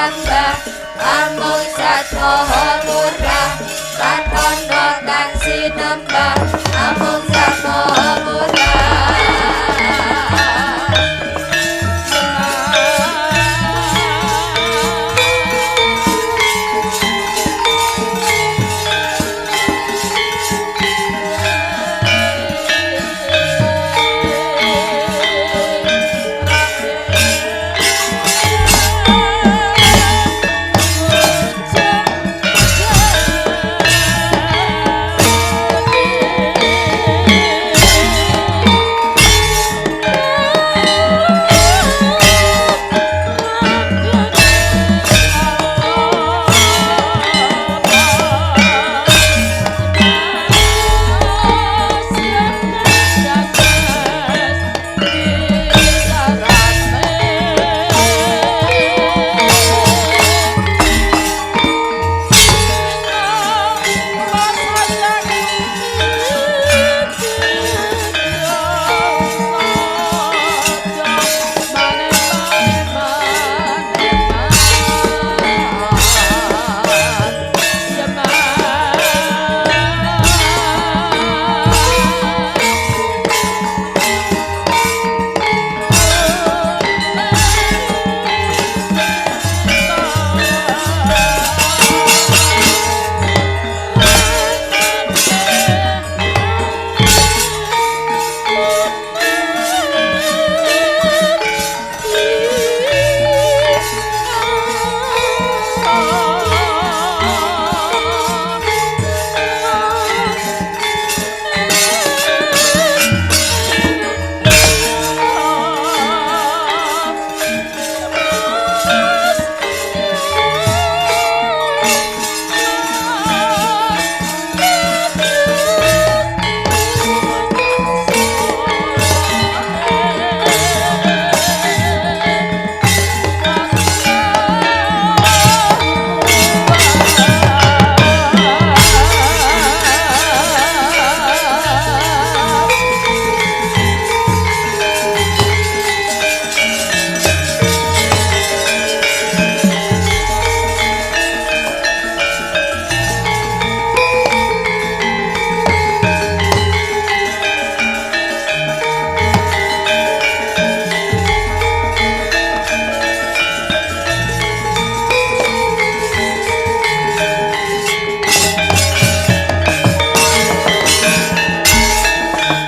sembah amung Zat Maha Murah lan kandha kang sinembah amung Zat Maha Murah.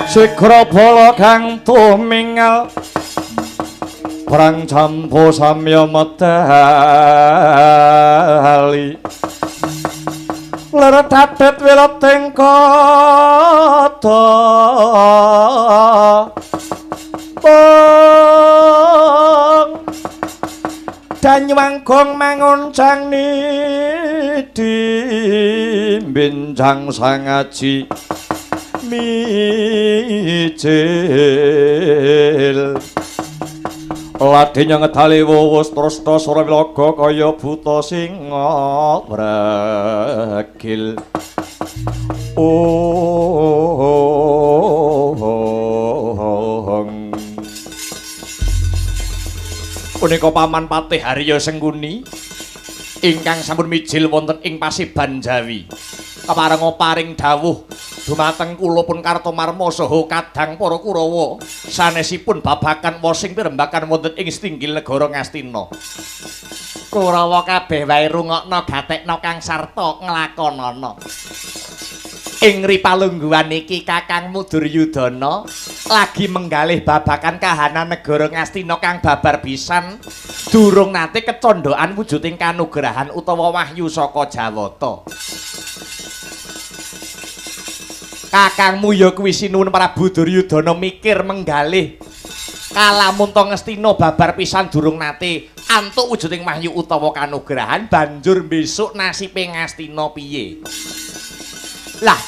Sigra bala kang tumingal perang campo samya medali lara tatet wirat tengkata bang danyuwanggung manguncang nidi bincang sangaji mijil ladinya ngedali wuwus tresna sura wilaga kaya buta singa bregil punika Paman Patih Harya Sengkuni ingkang sampun mijil wonten ing Pasiban Jawi keparenga paring dawuh dumateng kula pun Kartomarma saha kadang para Kurawa sanesipun babagan wasing pirembakan wonten ing Stinggil negara Ngastina. Kurawa kabeh wae rungokna gatekna kang sarta nglakonana. Ing ripalungguhan iki Kakangmu Duryudana lagi menggalih babagan kahanan negara Ngastina kang babar pisan durung nate kecondhokan wujuding kanugrahan utawa wahyu saka Jawata. Kakangmu ya kuwi sinuwun Prabu Duryudana mikir menggalih kalamun to Ngastina babar pisan durung nate antuk wujuding wahyu utawa kanugrahan banjur besok nasibe Ngastina piye. Lah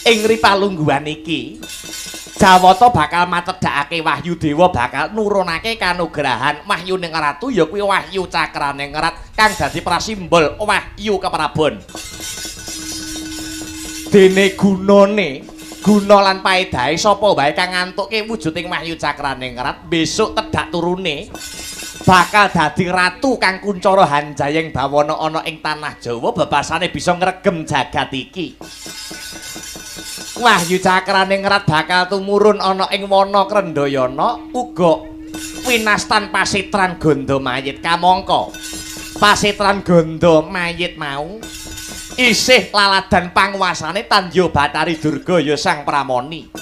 ing ripalungguhan iki Jawata bakal macedhakake wahyu dewa bakal nurunake kanugrahan wahyu ning ratu ya kuwi wahyu cakraning ngerat kang dadi prasimbol wahyu keprabon. Dene gunane guna lan paedahe sapa wae kang ngantuke wujuding wahyu cakraning ngerat besok tedhak turune bakal dadi ratu kang kuncara Hanjayeng Bawana ana ing tanah Jawa bebasane bisa ngregem jagat iki. Wahyu cakraning ngrat bakal tumurun ana ing wana Krendayana uga winastan pasitran Ganda Mayit kamangka. Pasitran Ganda Mayit mau isih laladan panguwasane Tandya Bathari Durga ya Sang Pramoni.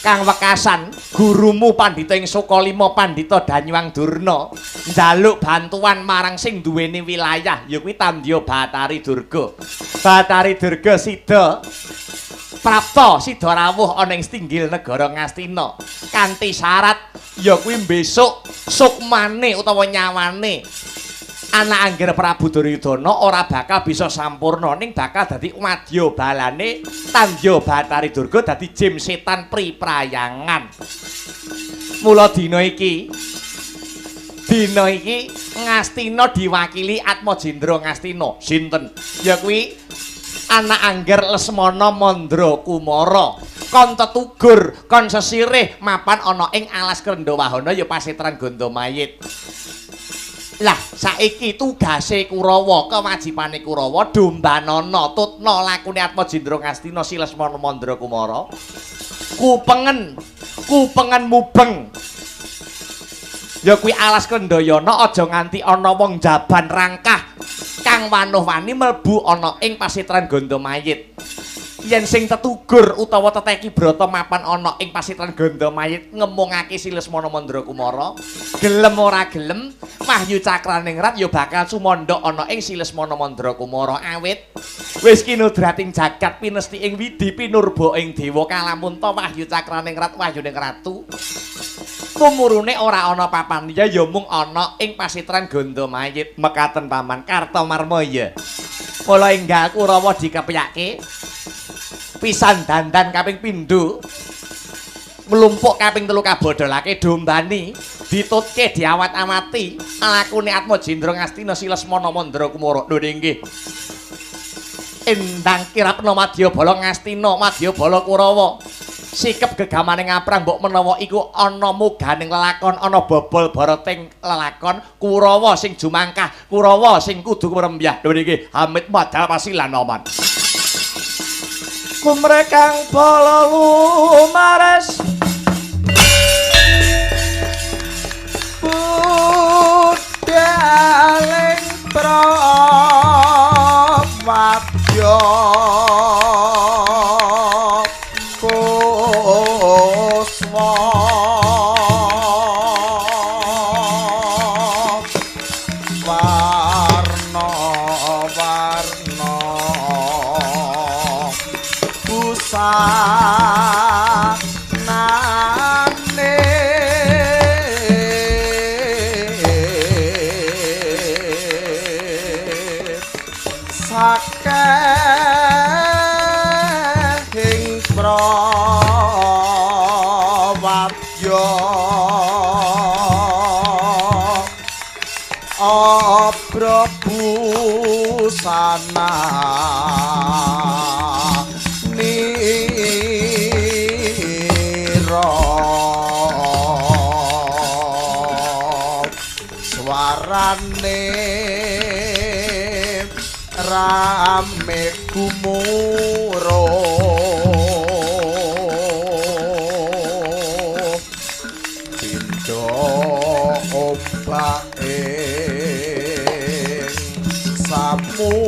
Kang wekasan gurumu Pandhita ing Sukalima Pandhita Danyuwang Durna njaluk bantuan marang sing duweni wilayah ya kuwi Tandya Bathari Durga. Bathari Durga sida prapta sida rawuh ana ing Stinggil negara Ngastina kanthi syarat ya kuwi besok sukmane utawa nyawane anak Angger Prabu Duryudana ora bakal bisa sampurna ning bakal dadi wadya balane Tandya Bathari Durga dadi jim setan priprayangan. Mula dina iki Ngastina diwakili Atmajendra Ngastina. Sinten? Ya kuwi anak Angger Lesmana Mandra Kumara. Kon tetugur, kon sesirih mapan ana ing alas Krendawahana ya pasitran Ganda Mayit. Lah saiki tugase Kurawa, kewajibane Kurawa dombanana tutna lakune Atmajendra Ngastina Si Lesmana Mandra Kumara. Kupengen mubeng. Ya kuwi alas Krendayana aja nganti ana wong jaban rangkah kang wanuh-wani mlebu ana ing pasitran Ganda Mayit. Yen sing tetugur utawa teteki brata mapan ana ing pasitran Ganda Mayit ngemungake Si Lesmana Mandra Kumara, gelem ora gelem Wahyu cakraning rat ya bakal sumandha ana ing Si Lesmana Mandra Kumara awit wis kinudrating jagat pinesti ing widi pinurba ing dewa kalamunta Wahyu cakraning rat wahyuning ratu. Tumurune ora ana papan liya ya mung ana ing pasitran Ganda Mayit mekaten Paman Kartamarmaya. Mula enggal Kurawa dikepyake pisan dandan kaping pindho mlumpuk kaping 3 kabodholake dombani ditutke diawat-amati lakune Atmajendra Ngastina Si Lesmana Mandra Kumara. Lho nggih. Endang kirapna Madyabala Ngastina Madyabala Kurawa. Sikep gegamaning ngaprang mbok menawa iku ana muganing lelakon ana bobol barating lelakon Kurawa sing jumangkah Kurawa sing kudu ngrembyah. Lho nggih Hamid madal pasilan aman. Kumrekang bala lumares budaling prawadya kuswa warna-warna busanane sakehing prawadya abrabusana swarane rame gumuruh pindha ombake samudra.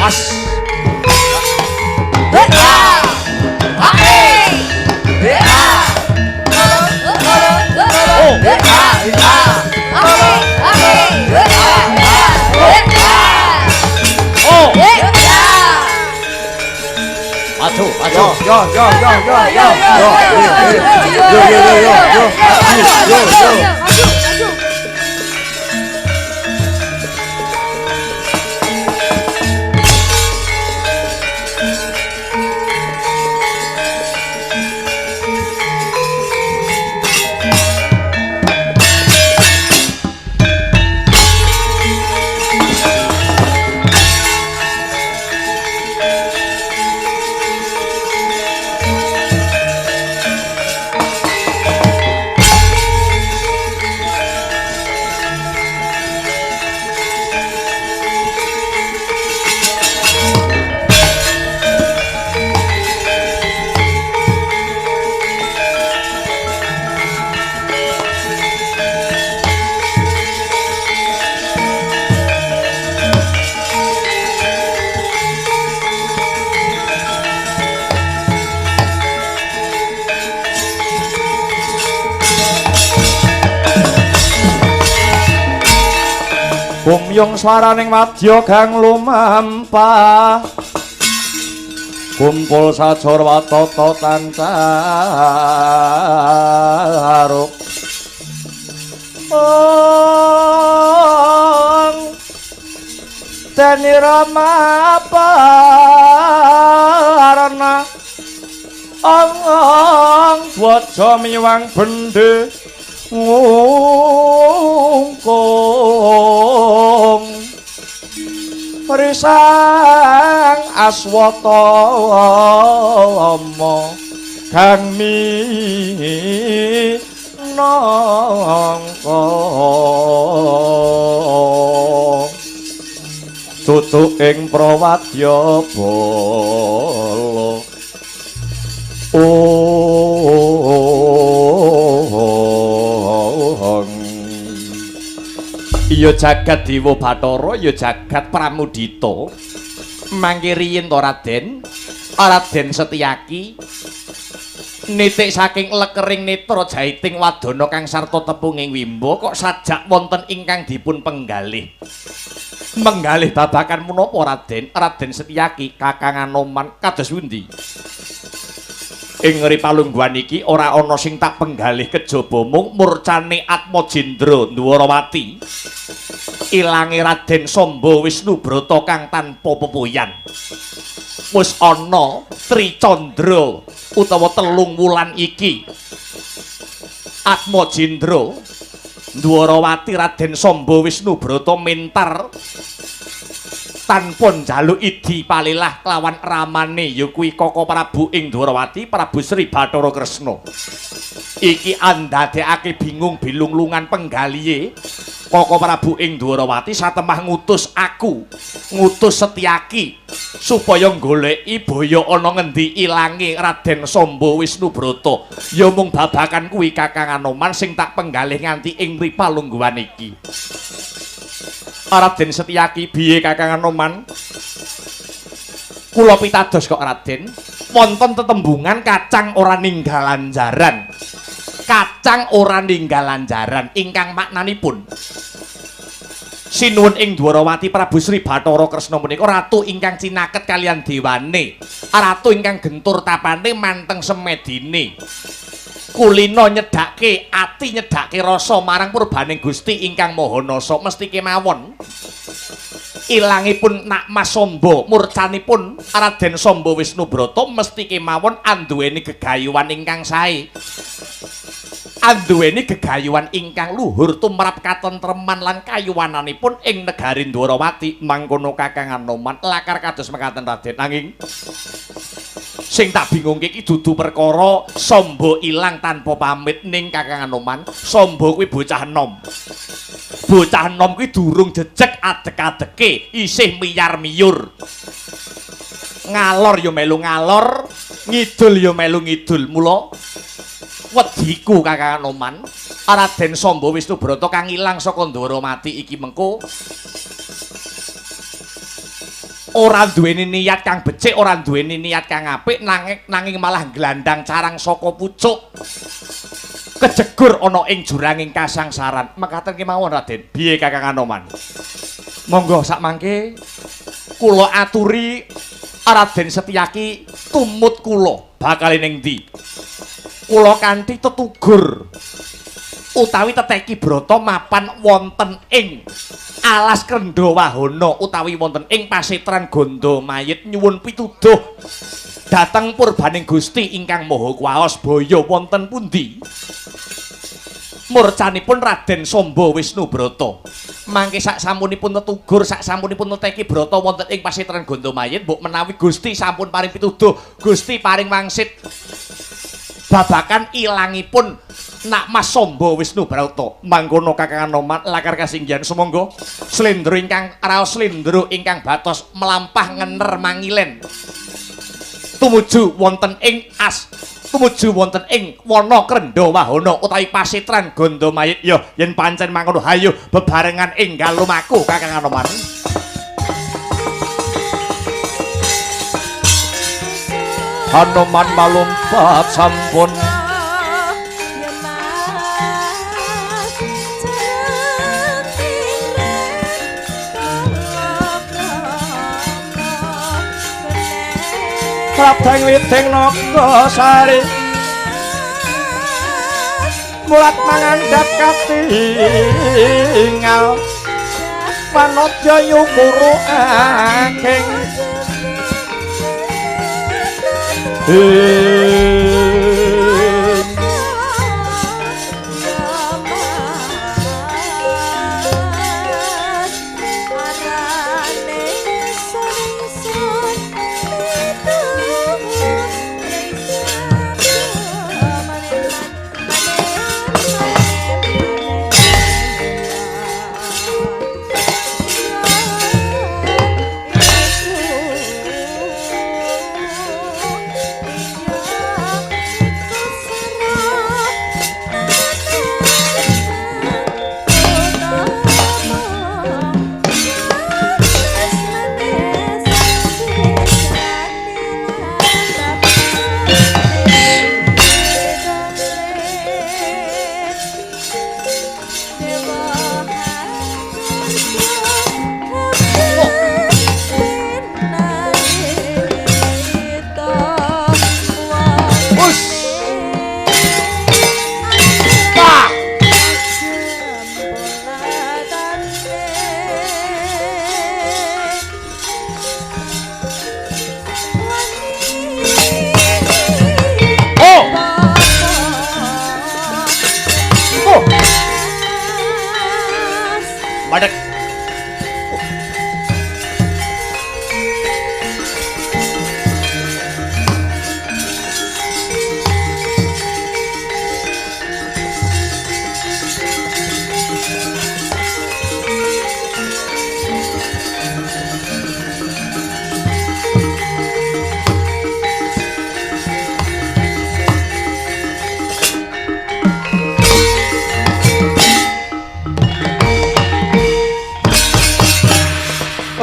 Mas. Gumyung swaraning wadya kang lumampah kumpul sajor watata tancaruk Deni Rama parna ang waja miwang bendhe ngungkung risang aswatama kang minangka tutuk ing prawadya bala iya jagat Dewa Bathara ya jagat Pramudita mangke riyin to Raden Setyaki nitik saking lekering netra jaiting wadana kang sarta tepunging wimba kok sajak wonten ingkang dipun penggalih babakan menapa Raden Setyaki Kakang Anoman kados pundi ing Ripalungguhan iki ora ana sing tak penggalih kejaba mung murcane Atmajendra Dwarawati ilange Raden Samba Wisnubrata kang tanpa pepuyan wis ana Tricandra utawa telung wulan iki Atmajendra Dwarawati Raden Samba Wisnubrata mentar tanpa njaluk idi palilah kelawan ramane ya kuwi Kaka Prabu ing Dwarawati Prabu Sri Bathara Kresna iki andadekake bingung bilung-lungan penggalihe Kaka Prabu ing Dwarawati satemah ngutus Setyaki supaya goleki baya ana ngendi ilange Raden Samba Wisnubrata ya mung babakan kuwi Kakang Anoman sing tak penggalih nganti ing Ripalungguhan iki Raden Setyaki piye Kakang Anoman Kula pitados kok Raden, wonten tetembungan kacang ora ninggalan jaran. Kacang ora ninggalan jaran ingkang maknanipun sinuwun ing Dwarawati Prabu Sri Bathara Kresna menika ratu ingkang cinaket kalian dewane, ratu ingkang gentur tapane manteng semedine. Kulino nyedhake ati nyedhake rasa marang purbaning Gusti ingkang Maha Nasa mesti kemawon. Ilangipun Nak Mas Samba murcanipun Raden Samba Wisnubrata mesti kemawon anduweni gegayuhan ingkang sae. Anduweni gegayuhan ingkang luhur tumrap katentreman lan kayuwananipun ing negari Dwarawati. Mangkono Kakang Anoman lakar kados mekaten Raden. Nanging sing tak bingungke iki dudu perkara Samba ilang tanpa pamit ning Kakang Anoman. Samba kuwi bocah enom. Bocah enom kuwi durung jejeg adek-adeke, isih miyar-miyur. Ngalor ya melu ngalor, ngidul ya melu ngidul. Mula wediku Kakang Anoman, Raden Samba Wisnubrata kang ilang saka Dwarawati iki mengko ora duweni niat kang becik, ora duweni niat kang apik, nanging malah glandang carang saka pucuk. Kejegur ana ing juranging kasangsaran. Mekaten kemawon Raden. Piye Kakang Anoman? Monggo sakmangke kula aturi Raden Setyaki tumut kula bakal ning ndi? Kula kanthi tetugur utawi teteki brata mapan wonten ing alas Krendawahana utawi wonten ing pasetran Gandamayit nyuwun pituduh dhateng purbaning Gusti ingkang Maha Kuwaos baya wonten pundi? Murcanipun Raden Samba Wisnubrata. Mangke sak sampunipun tetugur, sak sampunipun teteki brata wonten ing pasetran Gandamayit, mbok menawi Gusti sampun paring pituduh, Gusti paring wangsit babakan ilangipun Nak Mas Samba Wisnubrata. Mangkono Kakang Anoman lakar kasinggihan sumangga slendro ingkang raos slendro ingkang batos melampah ngener mangilen tumuju wonten ing wana Krendawahana utawi pasetran Gandamayit. Ya yen pancen mangkono hayu bebarengan enggal lumaku Kakang Anoman. Anoman malumpat sampun Prabang witing naga sari mulat mangandhap katingal panodya yukuru aking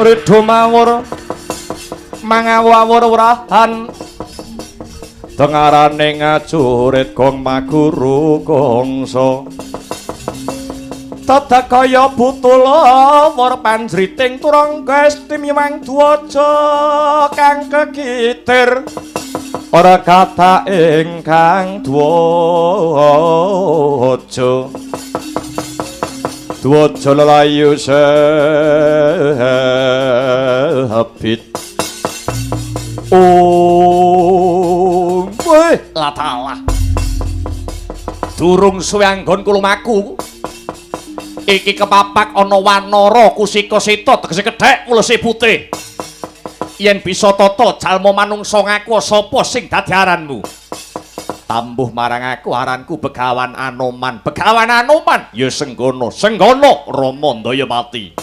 Ridho mawur mangawawurahan tengarane ngajurit gong maguru gongso dadak kaya butula war panjriting turang gesti miwang dwaja kang kegitir ora kata ingkang dwaja dwaja lelayu sabit latalah durung suwe anggonku lumaku iki kepapak ana wanara kusika seta tegese kedhek ulese putih yen bisa tata jalma manungsa ngaku sapa sing dadi aranmu tambuh marang aku aranku Begawan Anoman ya Senggana Rama Ndayapati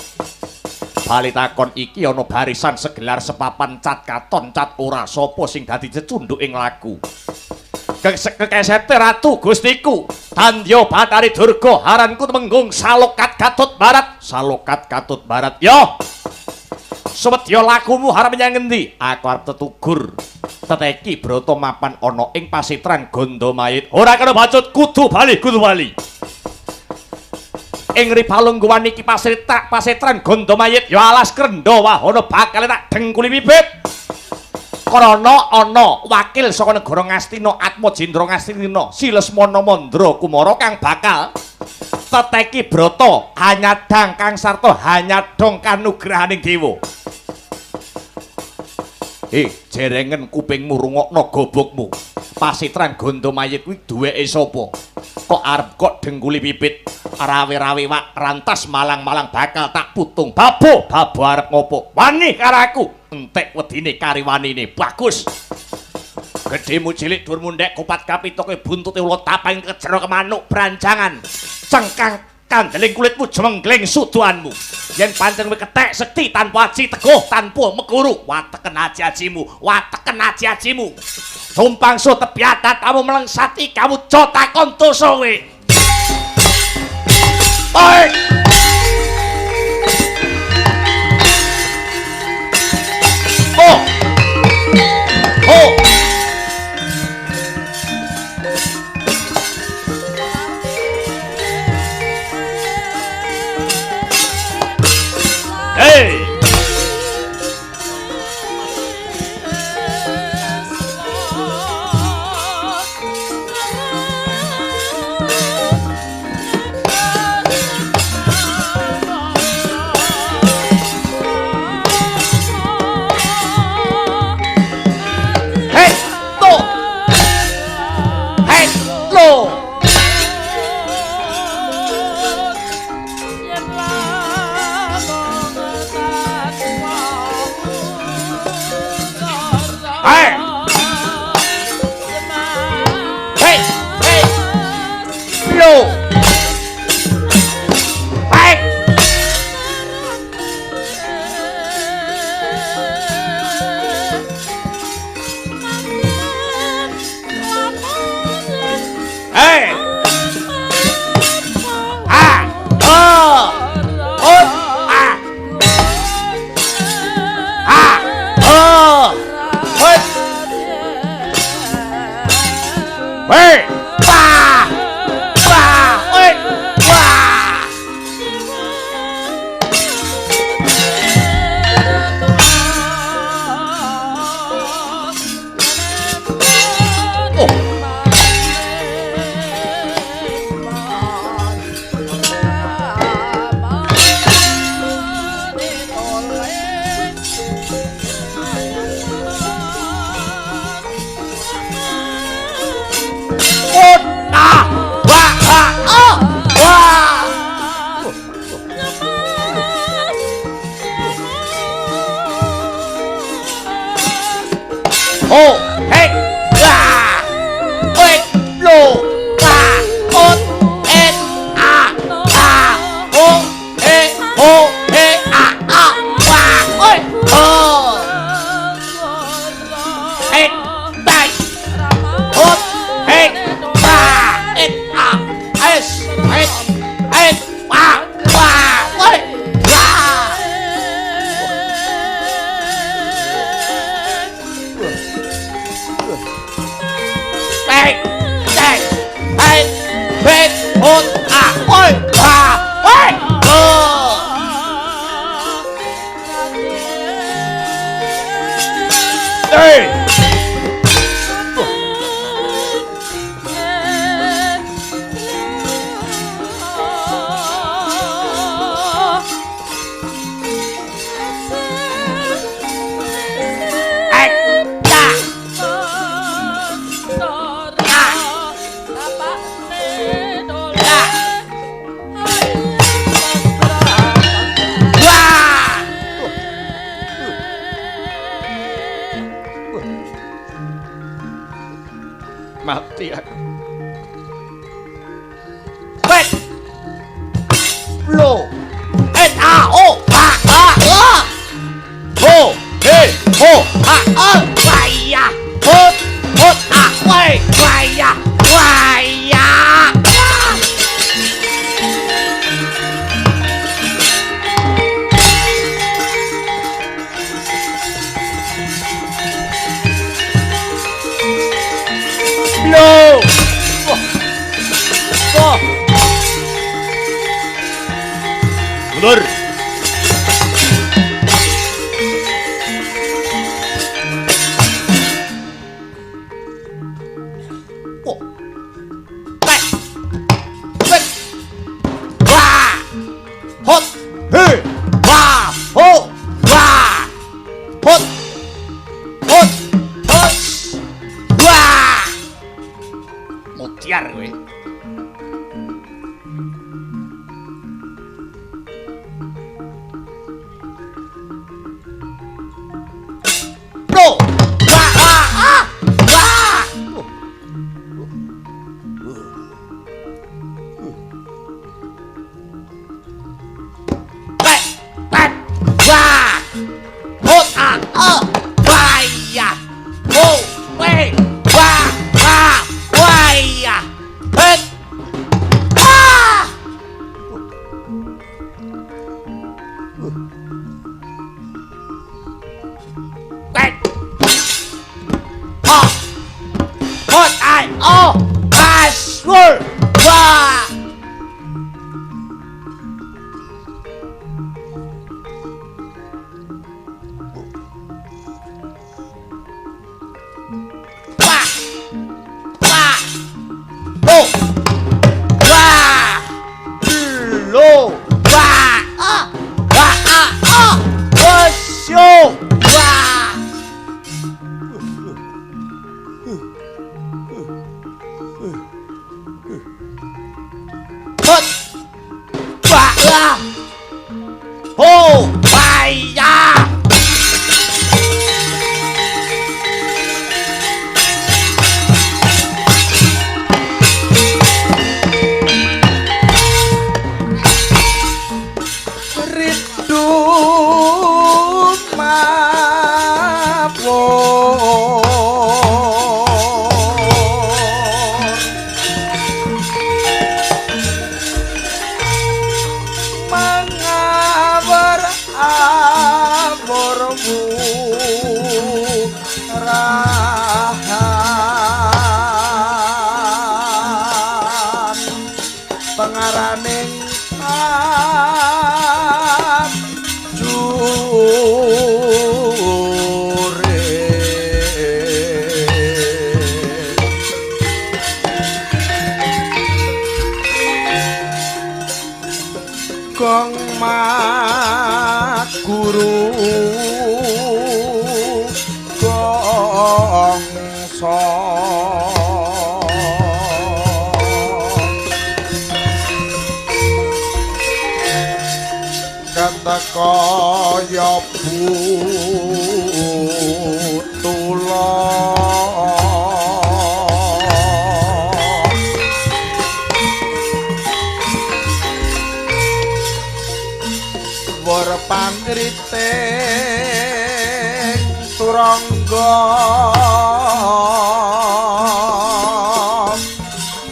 bali takon iki ana barisan segelar sepapan cat katon cat ora sapa sing dadi cecunduk ing laku kekesete ratu gustiku Tandya Batari Durga aranku Temenggung Salokat Gatut Barat yo sumedya lakumu harep menyang ngendi aku arep tetugur teteki brata mapan ana ing pasitran Gondomayit ora kena bacut kudu bali ing ripalungguhan iki pasitran Gondomayit ya alas krendha wahana bakal tak dengkuli bibit karana ana wakil saka negara Ngastina Atmajendra Ngastina Silesmana Mandra Kumara kang bakal teteki brata hanyadang kang sarta hanyadong kanugrahaning dewa. Jerengen kupingmu rungokno gobokmu. Pasitran Gondomayit kuwi duweke sapa? Kok arep kok dengkuli pipit rawe-rawe wak rantas malang-malang bakal tak putung. Babo arep ngopo? Wani karo aku. Entek wedine kariwanine. Bagus. Gedhemu cilik dhuwur mundhek kupat kapita kowe buntute ula tapang kejero kemanuk branjangan. Cengkang kandeling kulitmu jemenggleng suduhanmu. Yen pancen kowe kethek sekti tanpa aji teguh tanpa meguru wateken aji-ajimu. Tumpang so tebiadat kamu melengsati kamu jotakon dosa kowe. Oi! Oh! Hey! Cek, cek, hei, bet, hut, woi, woi, Hei! Mati aku. Bet. Lo. O ha a o. Ho he ho ha a waya. Hot hot a wai waya waya. Lo. Mundur. Wah. Hot. He. Wah. Ho. Wah. Hot. Hot. Hot. Wah. Mutiar kowe. Bro. Wah. Wah. Wah. Bet. Bet. Wah. Hot waya. Ho. We. Wah. Wah. Waya. Bet. Ah. Bet. Ha. Hot Aswur. Wah. Wah. Wah. Ho. Wah. Lo. Wah. Wah. Wasyo. Wah. Hot. Wah. Ho. Waya. Rindu mabur mengawur amurmu rahan pengaraning Gong mak guru gong kata kaya pangriting turangga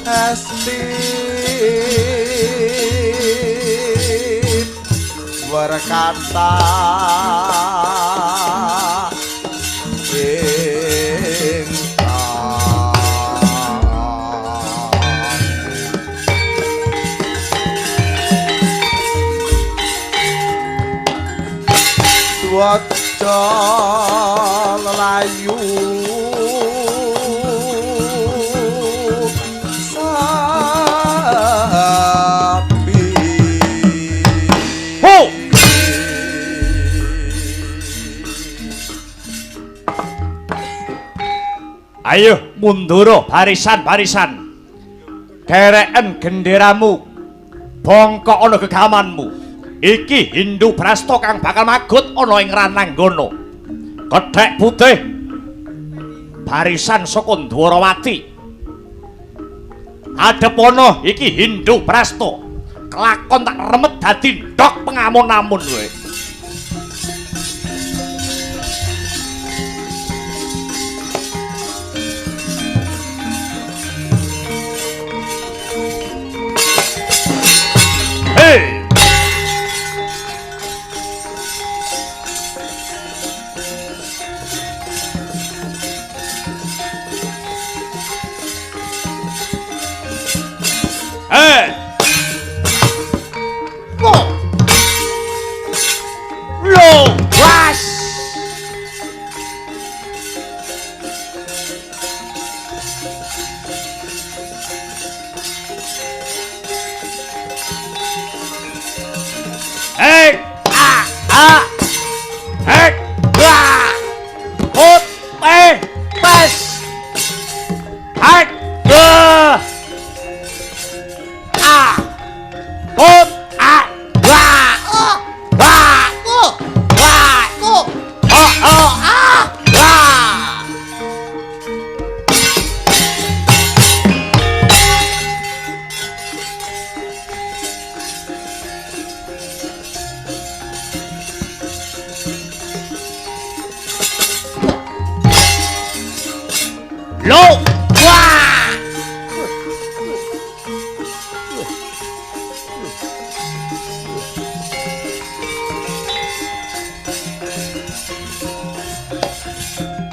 esti berkata ingkang Ayo mundur barisan-barisan. Kereken genderamu. Bongkok ana gegamanmu. Iki Hindu Brasta kang bakal magut ana ing Rananggono. Kethek putih. Barisan saka Dwarawati. Adepono iki Hindu Brasta. Kelakon tak remet dadi ndok pengamun-amun kowe. Hey! Hey! Go! Low! Rush! Hey! Ah! Ah! Hey! Ah! Put! Hey! Pas! Hey! Ah! Ah! Put! Ah! Wah! Oh! Wah! Oh! Wah! Oh! Oh! Oh! Ah! Wah! Low! Wah!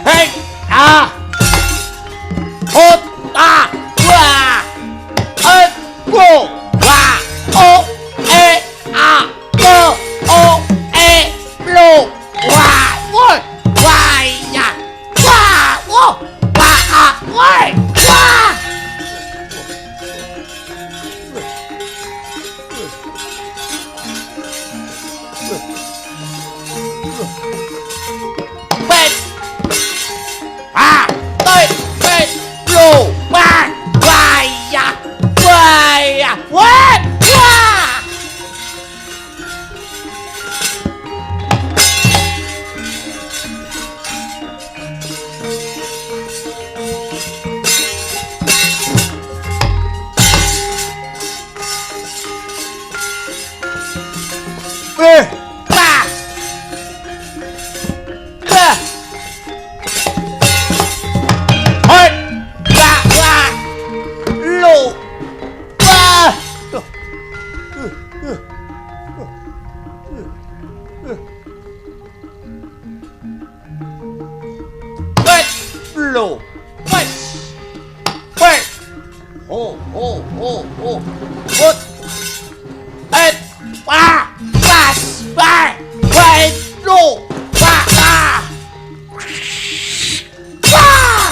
Hey! Ah! Hot! Ah! Wah! Et! Go! Wah! Oh! Eh! Ah! Go! Oh! Eh! Blow! Wah! Woi! Wah! Ya! Wah! Wah! Wah! Ah! Woi! Wah! Wait! Ah! Wait! Wait! Blow! Wah! Wah! Ya! Wah! Ya! Wah! Wah! Wah! Wah! Hoi! Wah! Wah! Low! Wah! Wait! Blow! Wait! Wait! Ho! Ho! Ho! Ho! Hot! Et! Wah! Pas! Wah! Wait! Blow! Wah! Wah! Wah!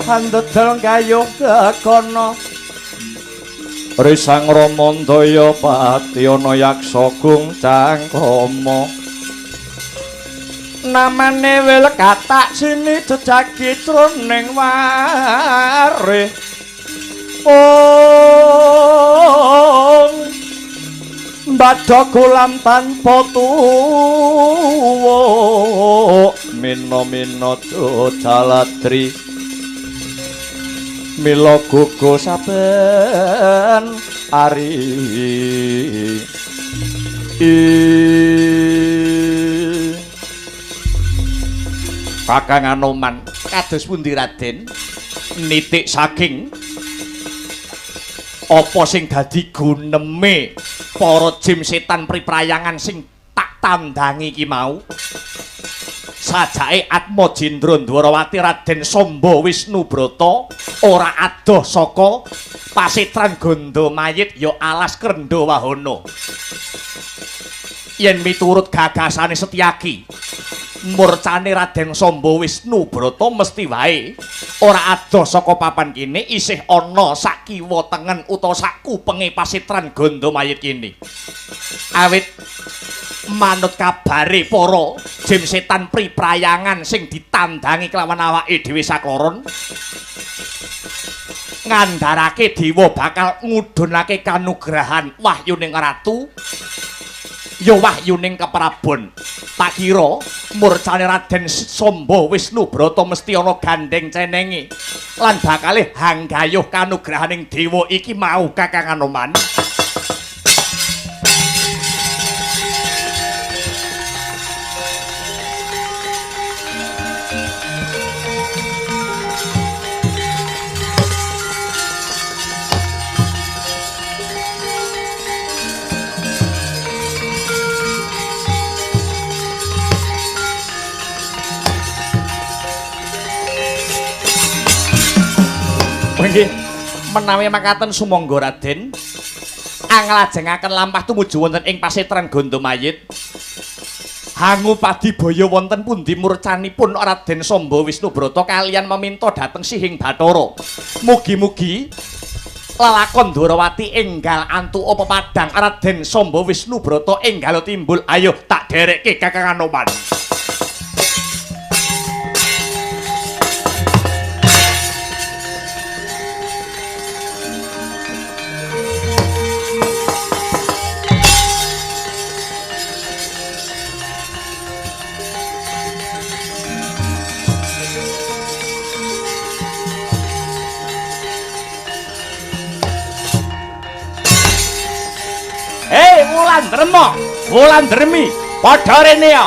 Andedal kayuh kekono Risang Ramandaya Patyana Yaksa Gung Cangkama namane wil katak sini jejagi troning warih Badha gulam tanpa tuwa mina-mina caladri mila gugu saben ari Kakang Anoman kados pundi Raden nitik saking apa sing dadi guneme para jim setan priprayangan sing tak tandangi iki mau? Sajake Atmajendra Dwarawati Raden Samba Wisnubrata ora adoh saka pasitran Ganda Mayit ya alas Krendha Wahana. Yen miturut gagasane Setyaki, murcane Raden Samba Wisnubrata mesti wae ora adoh saka papan kene isih ana sak kiwa tengen utawa sak kupenge pasitran Ganda Mayit kene. Awit manut kabare para jim setan priprayangan sing ditandangi kelawan awake dhewe sakloron ngandharake dewa bakal ngudhunake kanugrahan wahyuning ratu ya wahyuning keprabon. Tak kira murcane Raden Samba Wisnubrata mesti ana gandeng cenenge lan bakale hanggayuh kanugrahaning dewa iki mau Kakang Anoman. Nggih, menawi makaten sumangga Raden, anglajengaken lampah tumuju wonten ing pasitran Ganda Mayit. Hangu padibaya wonten pundi murcanipun Raden Samba Wisnubrata kaliyan meminta dhateng Sihing Bathara. Mugi-mugi lalakon Dwarawati enggal antuk pepadang Raden Samba Wisnubrata enggal timbul. Ayo tak derekke Kakang Anoman. Wulan Dremi, padha rene ya.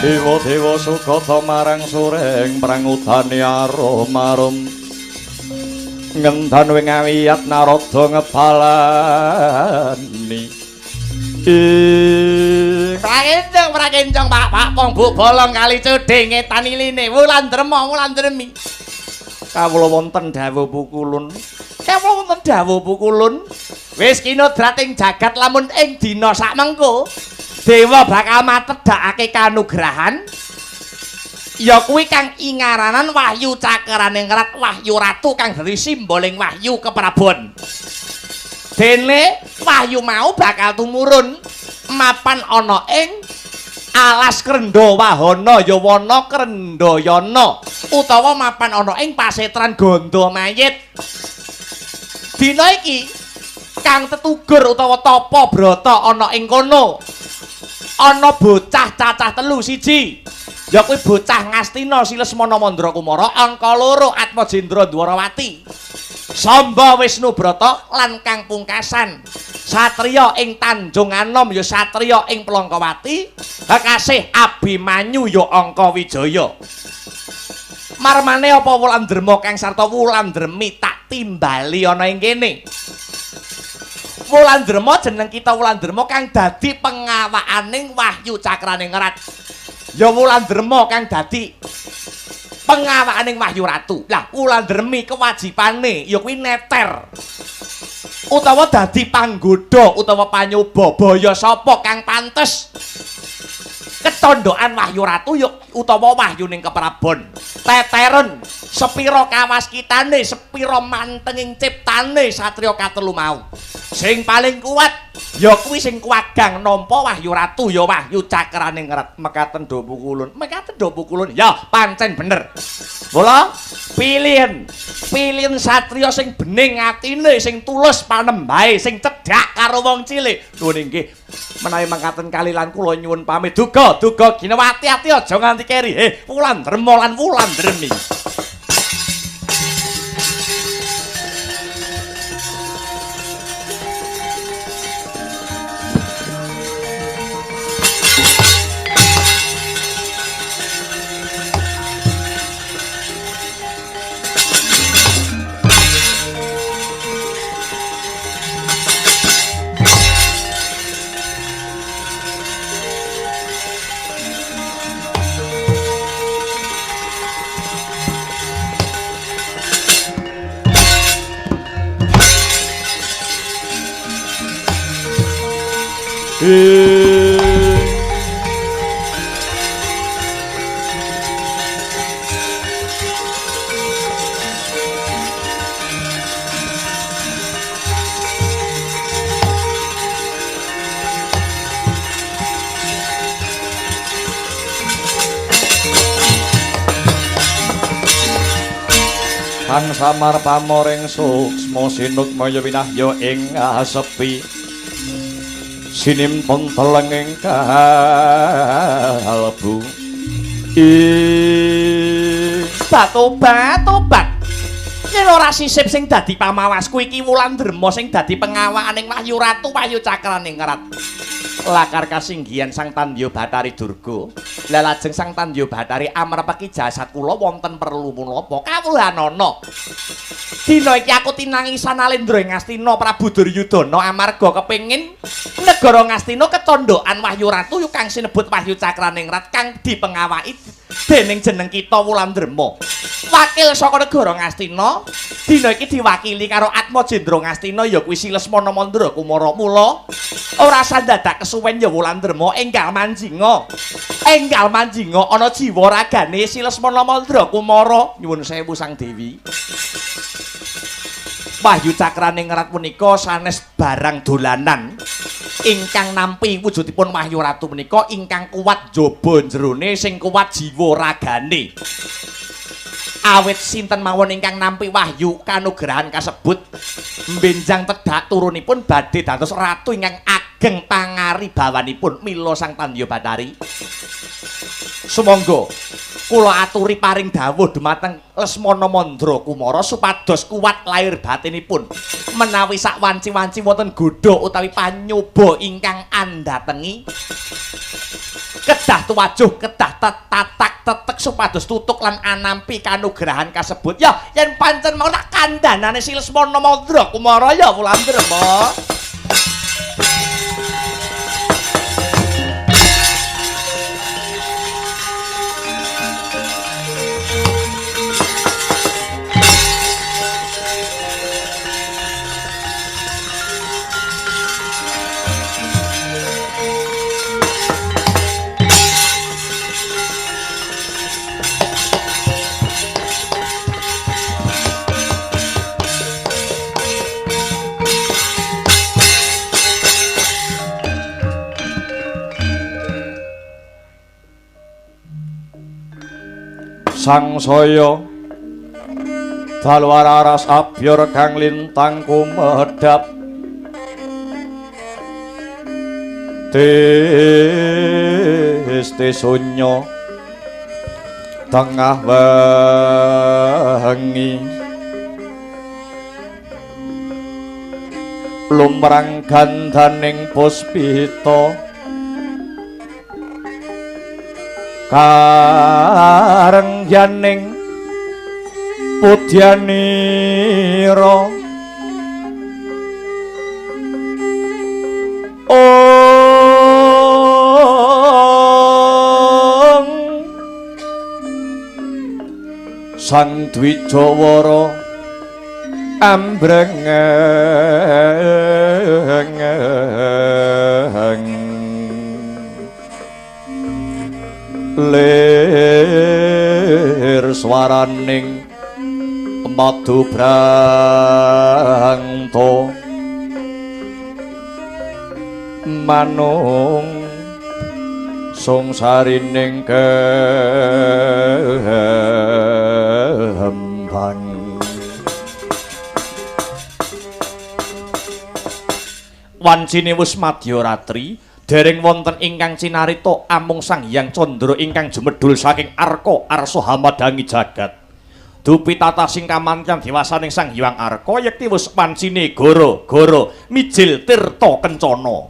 Dewa-dewa sukata marang sureng prangutane aromarum ngendan wing awiyat narada ngebalani prakencong Pak Pongbu bolong kali cuding etaniline Wulan Dremi kawula wonten dawuh pukulun wis kinodrating jagat lamun ing dina sakmengko dewa bakal matedhakake kanugrahan ya kuwi kang ingaranan wahyu cakraning rat wahyu ratu kang dadi simboling wahyu keprabon. Dene wahyu mau bakal tumurun mapan ana ing alas Krendha Wahana ya wana Krendhayana utawa mapan ana ing pasitran Ganda Mayit. Dina iki kang tetugur utawa tapa brata ana ing kono. Ana bocah cacah telu siji ya kuwi bocah Ngastina Silesmana Mandra Kumara angka 2 Atmajendra Dwarawati Samba Wisnubrata lan kang pungkasan satriya ing Tanjung Anom ya satriya ing Plangkawati kekasih Abimanyu ya Angka Wijaya. Marmane apa Wulandrema kang sarta Wulandremi tak timbali ana ing kene. Wulandrema jeneng kita Wulandrema kang dadi pengawakaning wahyu cakraning rat. Ya Wulandrema kang dadi pengawakaning wahyu ratu. Lah Wulandremi kewajibane ya kuwi neter. Utawa dadi panggoda utawa panyoba baya sapa kang pantes ketondokan wahyu ratu ya utawa wahyuning keprabon. Teteren sepira kawaskitane, sepira mantenging ciptane satriya katelu mau. Sing paling kuat ya kuwi sing kuwagang nampa wahyu ratu ya wahyu cakraning rat. Mekaten do pukulun. Ya pancen bener. Mula pilihan satriya sing bening atine, sing tulus panembahe, sing cedhak karo wong cilik. Nuwun inggih. Menawi mangkaten kalilan kula nyuwun pamit. Duga Ginawati ati aja nganti keri. Wulandrema lan Wulandremi. Kang samar pamoring suksma sinukmaya winahya ing asepi sinimpun telenging kalbu tobat yen ora sisip sing dadi pamawasku iki Wulandrema sing dadi pengawakaning Wahyu Ratu Wahyu Cakraningrat lakar kasinggihan Sang Tandya Bathari Durga la lajeng Sang Tandya Bathari amrepeki jasad kula wonten perlu menapa kawulanana dina iki aku tinangisan Alendra Ngastina Prabu Duryudana amarga kepengin negara Ngastina kecondokan Wahyu Ratu kang sinebut Wahyu Cakraningrat kang dipengawaki dening jeneng kita Wulandrema wakil saka negara Ngastina dina iki diwakili karo Atmajendra Ngastina ya kuwi Si Lesmana Mandra Kumara mula ora sandadak kesuwen ya Wulandrema enggal manjinga ana jiwa ragane Si Lesmana Mandra Kumara nyuwun sewu Sang Dewi Wahyu Cakraningrat punika sanes barang dolanan ingkang nampi wujudipun Wahyu Ratu punika ingkang kuat jaba jerone sing kuat jiwa ragane awit sinten mawon ingkang nampi wahyu kanugrahan kasebut mbenjang tedhak turunipun badhe dados ratu ingkang ageng pangaribawanipun mila Sang Tandya Bathari sumangga kula aturi paring dawuh dumateng Lesmana Mandra Kumara supados kuat lair batinipun menawi sak wanci-wanci wonten godha utawi panyoba ingkang andhatengi kedah tuwajuh kedah tatak tetek supados tutuk lan anampi kanugrahan kasebut ya yen pancen mau tak kandhanane Si Lesmana Mandra Kumara ya Wulandrema sangsaya dalwararas abyor kang lintang kumedhap teste sunya tengah wengi lumrang gandaning puspita karengyaning pudyanira Sang Dwijawara ambreng lir swaraning madu brangta manung sungsarining wancine wis madya ratri dereng wonten ingkang cinarita amung Sang Hyang Candra ingkang jumedhul saking arka arsa hamadangi jagat. Dupi tatasing kamantyan dewasaning Sang Hyang Arka yekti wis wancine gara-gara mijil tirta kencana.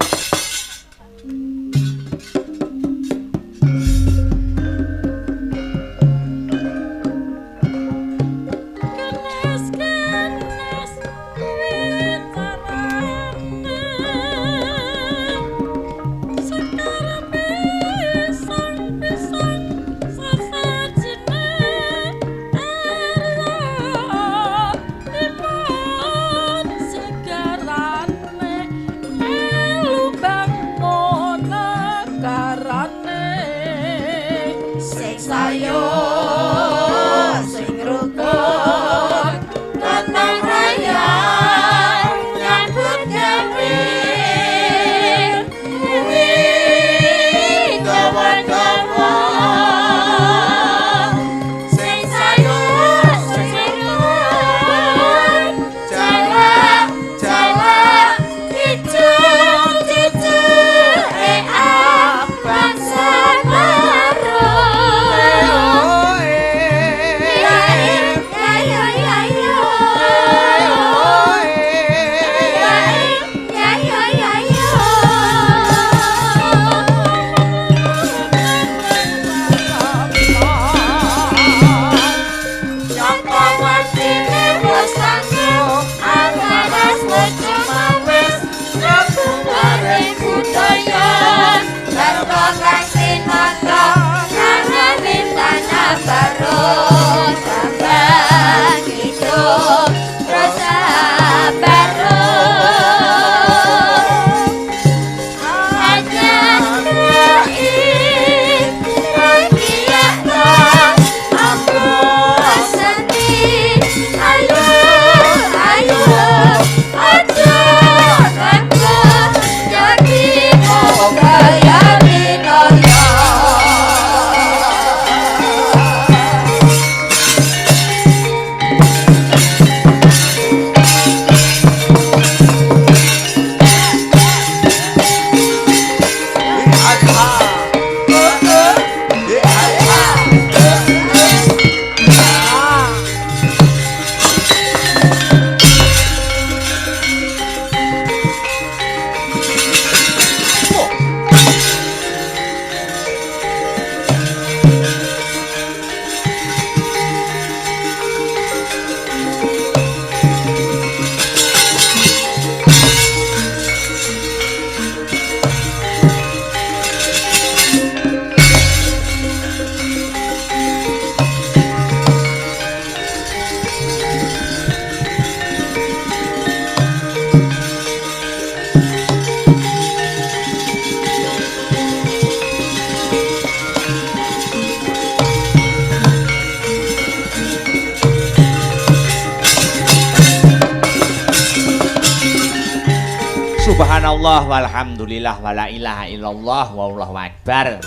Subhanallah walhamdulillah wala ilaha illallah wallahu akbar.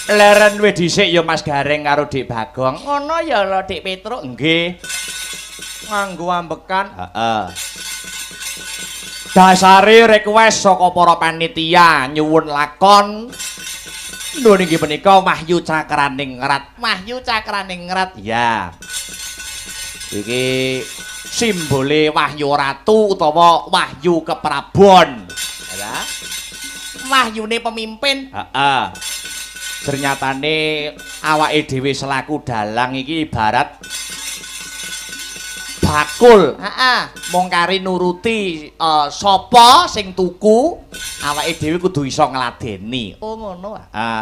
Leren wis dhisik ya Mas Gareng karo Dik Bagong. Ngono ya lho Dik Petruk nggih. Nganggo ambekan. Heeh. Dasare request saka para panitia nyuwun lakon. Lho niki menika Wahyu Cakraning Ngrat. Wahyu Cakraning Ngrat. Ya. Iki simbole Wahyu Ratu utawa Wahyu Keprabon. Ya. Wahyune pemimpin. Heeh. Ternyatane awake dhewe selaku dalang iki ibarat bakul. Heeh. Mung kari nuruti sapa sing tuku, awake dhewe kudu iso ngladeni. Oh ngono. Heeh.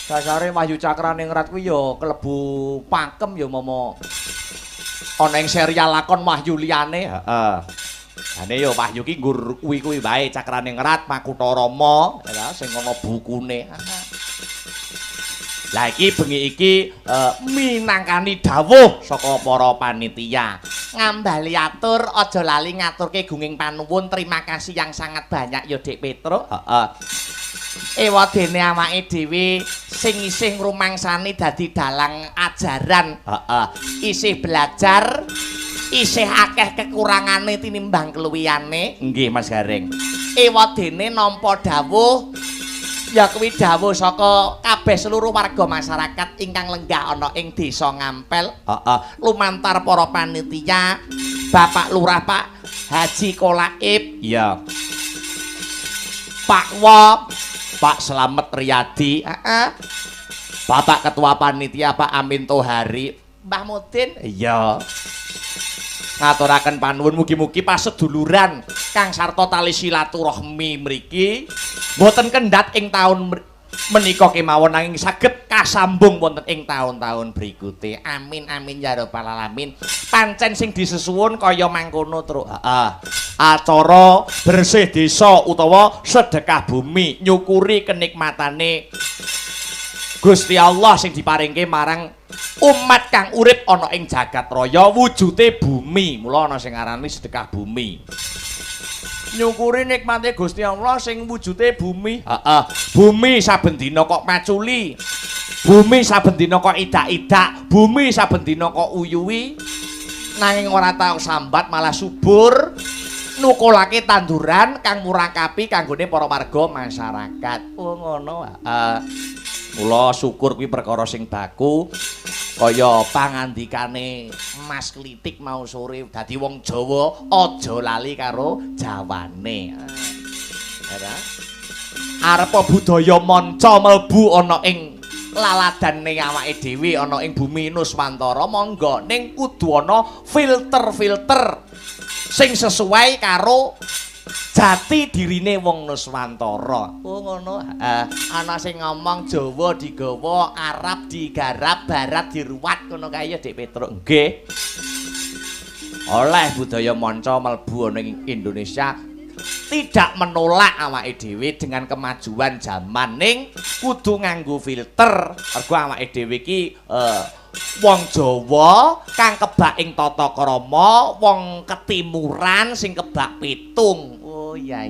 Dasare Wahyu Cakraning Ngrat kuwi ya klebu pakem ya momo ana ing serial lakon Wahyu liyane. Heeh. Ane ya Wahyu ki nggur kuwi wae Cakraning Ngrat Makutha Rama ya sing ana bukune. Lah iki bengi iki minangkani dawuh saka para panitia. Ngambali atur aja lali ngaturke gunging panuwun. Terima kasih yang sangat banyak ya Dik Petruk. Heeh. Ewadene awake dhewe sing isih ngrumangsani dadi dalang ajaran. Heeh. Isih belajar, isih akeh kekurangane tinimbang keluwihane. Nggih Mas Gareng. Ewadene nampa dawuh ya kuwi dawuh saka kabeh seluruh warga masyarakat ingkang lenggah ana ing desa Ngampel. Heeh. Lumantar para panitia, Bapak Lurah Pak Haji Kolaib, Iya. Pak Wop, Pak Slamet Riyadi, Bapak Ketua Panitia Pak Amin Tohari, Mbah Mudin. iya. Ngaturaken panuwun mugi-mugi paseduluran kang sarta tali silaturahmi mriki boten kendhat ing taun menika kemawon nanging saged kasambung wonten ing taun-taun berikute. Amin amin ya rabbal alamin. Pancen sing disesuwun kaya mangkono Truk. Acara bersih desa utawa sedekah bumi nyukuri kenikmatane Gusti Allah sing diparingke marang umat kang urip ana ing jagat raya wujute bumi. Mula ana sing ngarani sedekah bumi. Nyukuri nikmate Gusti Allah sing wujute bumi. Bumi saben dina kok maculi. Bumi saben dina kok idak-idak. Bumi saben dina kok uyuwi. Nanging ora tau sambat malah subur. Nukulake tanduran kang murakapi kanggone para warga masyarakat. Oh ngono. Mula syukur kuwi perkara sing baku kaya pangandikane Mas Klitik mau sore dadi wong Jawa aja lali karo jawane. Arep budaya manca mlebu ana ing laladane awake dhewe ana ing bumi Nuswantara monggo ning kudu ana filter-filter sing sesuai karo jati dirine wong Nuswantara. Oh ngono. Ana sing ngomong Jawa digawa, Arab digarap, Barat diruwat ngono kae ya Dik Petruk. Nggih. Oleh budaya manca mlebu ning Indonesia tidak menolak awake dhewe dengan kemajuan zaman ning kudu nganggo filter. Mergo awake dhewe iki wong Jawa kang kebak ing tata krama, wong ketimuran sing kebak pitung. Oh iya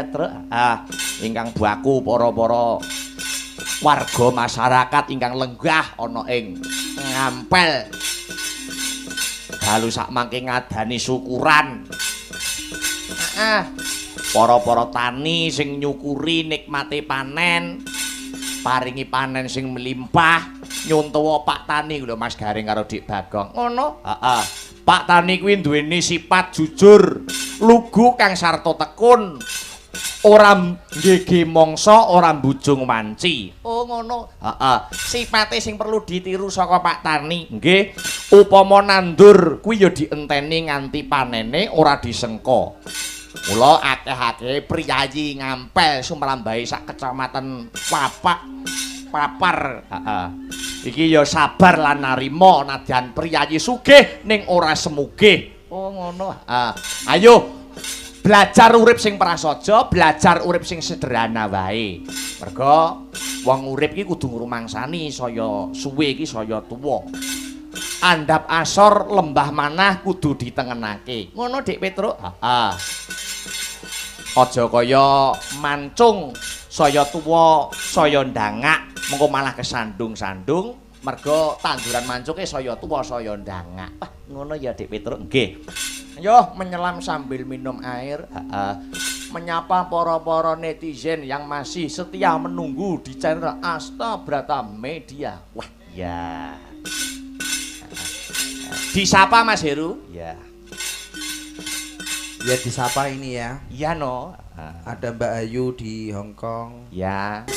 Truk. Ingkang buaku para-para warga masyarakat ingkang lenggah ana ing Ngampel. Dalu sak mangke ngadani syukuran. Para-para tani sing nyukuri nikmate panen, paringi panen sing melimpah, nyuntuwa Pak Tani lho Mas Garing karo Dik Bagong. Ngono? Pak Tani kuwi duweni sifat jujur, lugu kang sarta tekun, ora nggege mangsa, ora mbujung wanci. Oh ngono. Sipate sing perlu ditiru saka Pak Tani. Nggih, upama nandur kuwi ya dienteni nganti panene ora disengka. Mula akeh-akeh priyayi Ngampel sumrambahe sak kecamatan Papar. Iki ya sabar lan narima nadyan priyayi sugih ning ora semugih. Oh ngono. Ayo belajar urip sing prasaja, belajar urip sing sederhana wae. Mergo wong urip iki kudu ngrumangsani saya suwe iki saya tuwa. Andhap asor lembah manah kudu ditengenake. Ngono Dik Petruk. Aja kaya mancung saya tuwa saya ndangak mengko malah kesandung-sandung mergo tanduran mancuke saya tuwa saya ndangak. Ngono ya Dik Petruk. Nggih. Ayo menyelam sambil minum air. Menyapa para-para netizen yang masih setia menunggu di channel Asta Brata Media. Wah, ya. Disapa Mas Heru? Ya. Ya disapa ini ya. Iya no. Ada Mbak Ayu di Hong Kong. Ya.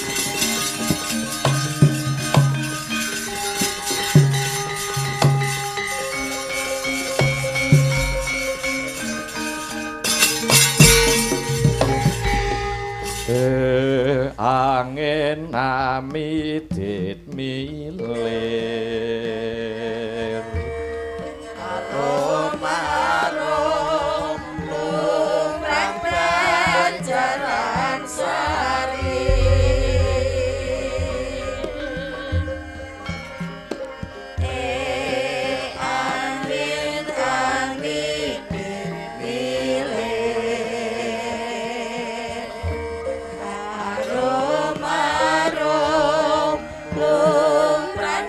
Angin namidit milir Arum-arum lumrah Banjaran Sari. Angin-angin milir Arum-arum lumrah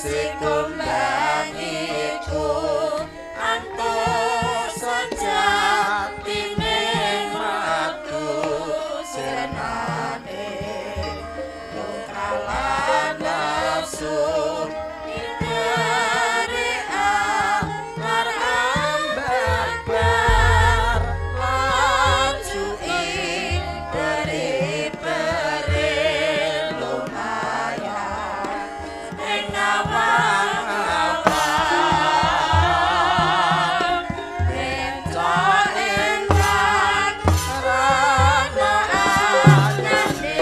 sikumbang iku antuk sejatine matu senane lukalan nafsu dari amar ambar bar lanjui dari beri lumayan ing awang-awang bencok entak rana anyane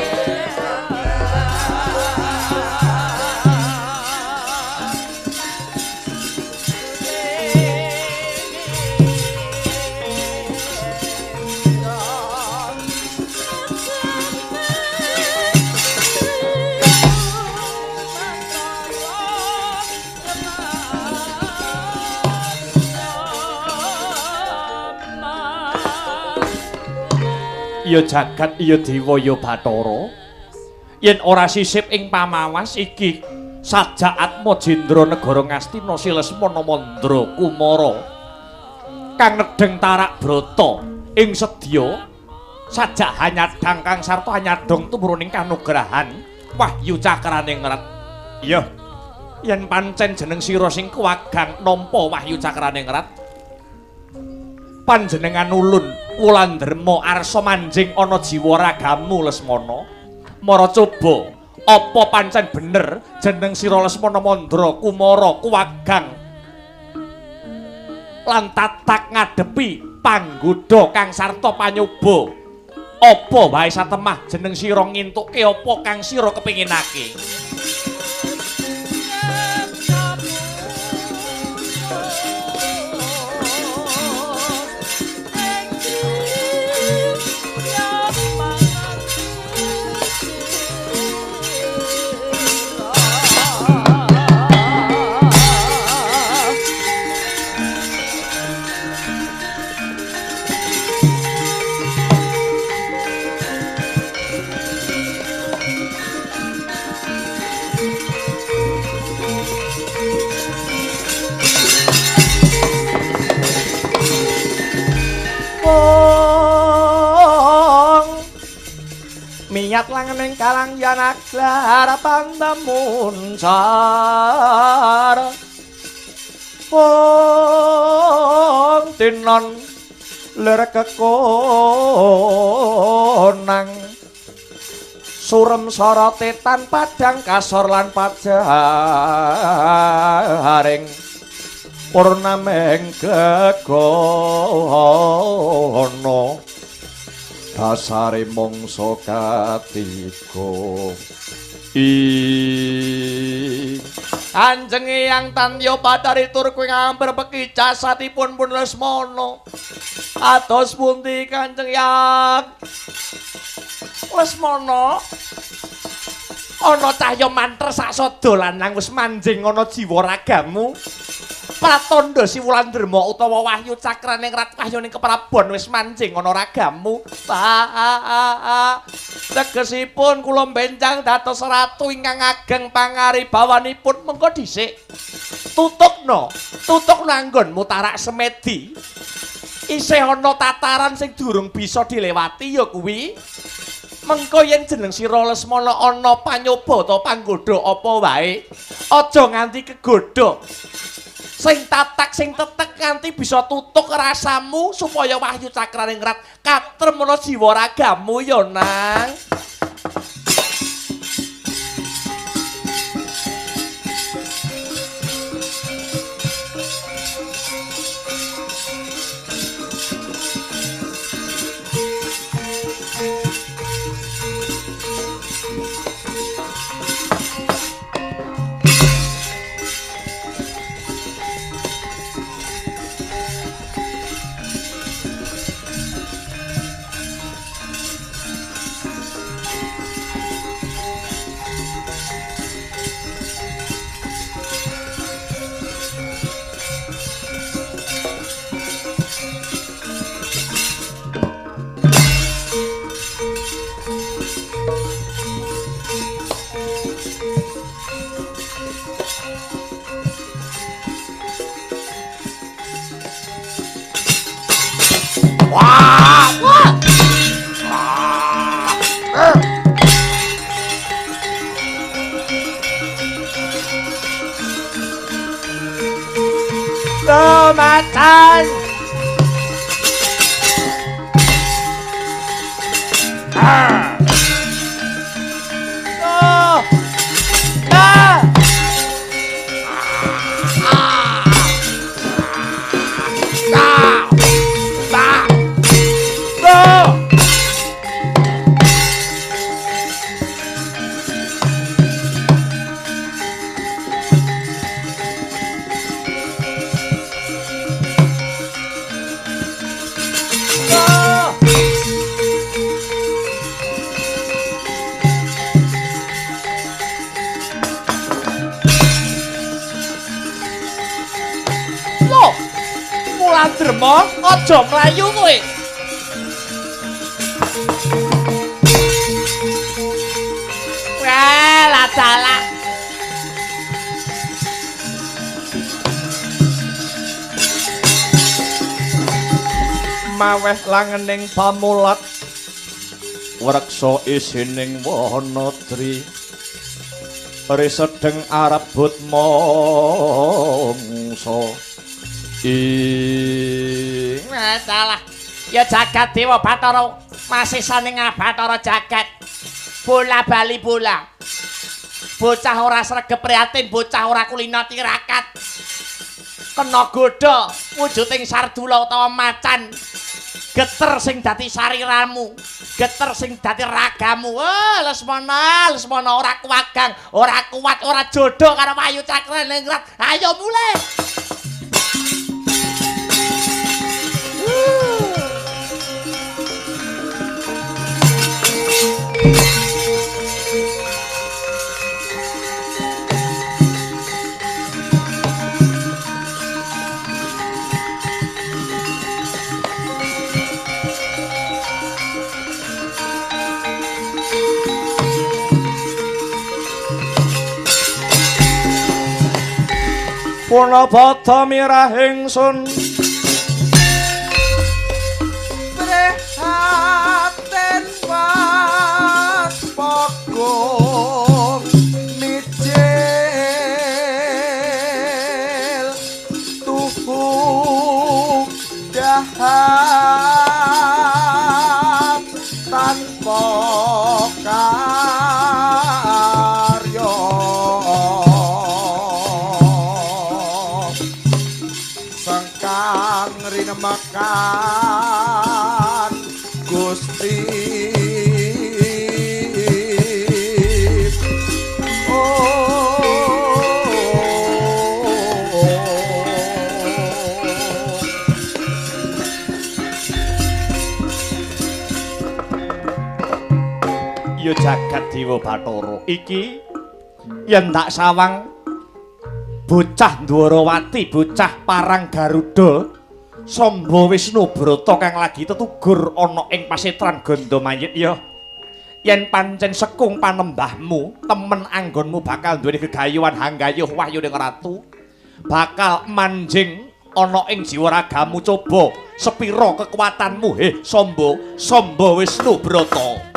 Ya jagat ya dewa ya bathara yen ora sisip ing pamawas iki sajaatma jendra negara Ngastina si Lesmana Mandra Kumara kang nedheng tarak brata ing sedya sajak hanyadang kang sarta hanyadong tumruning kanugrahan Wahyu Cakraning Rat. Iya yen pancen jeneng sira sing kuwagang nampa Wahyu Cakraning Rat panjenengan ulun Wulandrema arsa manjing ana jiwa ragamu Lesmana. Mara coba apa pancen bener jeneng sira Lesmana Mandra Kumara kuwagang lan tatak ngadepi panggoda kang sarta panyoba. Apa wae satemah jeneng sira ngintuke apa kang sira kepinginake. Miyat langening kalang yanaglar pandamun sar wong tinon ler kekonang surem sorote tan padang kasor lan pajaring purnameng gegono dasare mangsa katiga Kanjeng Hyang Tantya Bathari tur kuwi ngamper peki jasatipun pun Lesmana. Ados pundi Kanjeng Hyang? Lesmana ana cahya mantra sak sada lanang wis manjing ana jiwa ragamu. Pratandha si Wulandrema utawa Wahyu Cakraning Rat Wahyuning keprabon wis manjing ana ragamu. Tegesipun kula benjang dados ratu ingkang ageng pangaribawanipun mengko dhisik. Tutukna anggonmu tarak semedi. Isih ana tataran sing durung bisa dilewati ya kuwi. Mengko yen jeneng sira Lesmana ana panyoba utawa panggoda apa wae, aja nganti kegodha. Sing tatak sing tetek nganti bisa tutuk rasamu supaya Wahyu Cakraning Rat katrem ana jiwa ragamu ya nang. Lo macan. Ah. Lo. Ah. Drema aja mlayu kowe. Wah, lah dalah. Maweh langening pamulat wreksa isining wanadri risedeng arebut mangsa. Masalah ya jagat dewa Bathara masih saning Bathara jagat bola bali bola bocah ora sregep prihatin bocah ora kulina tirakat kena godha wujuding sardula utawa macan geter sing dadi sariramu geter sing dadi ragamu Lesmana ora kuwagang ora kuat ora jodoh karo Wayu Cakraningrat ayo mulai. Punabata mirah ingsun prihatin waspaga mijil tuhu dahap tanpa makan Gusti Ya jagat Dewa Bathara iki yen tak sawang bocah Ndwarawati bocah Parang Garuda Samba Wisnu Brata kang lagi tetugur ana ing pasetran Gandamayit ya. Yen pancen sekung panembahmu, temen anggonmu bakal duweni gegayuhan hanggayuh wahyuning ratu, bakal manjing ana ing jiwa ragamu coba sepira kekuatanmu Samba Wisnu Brata.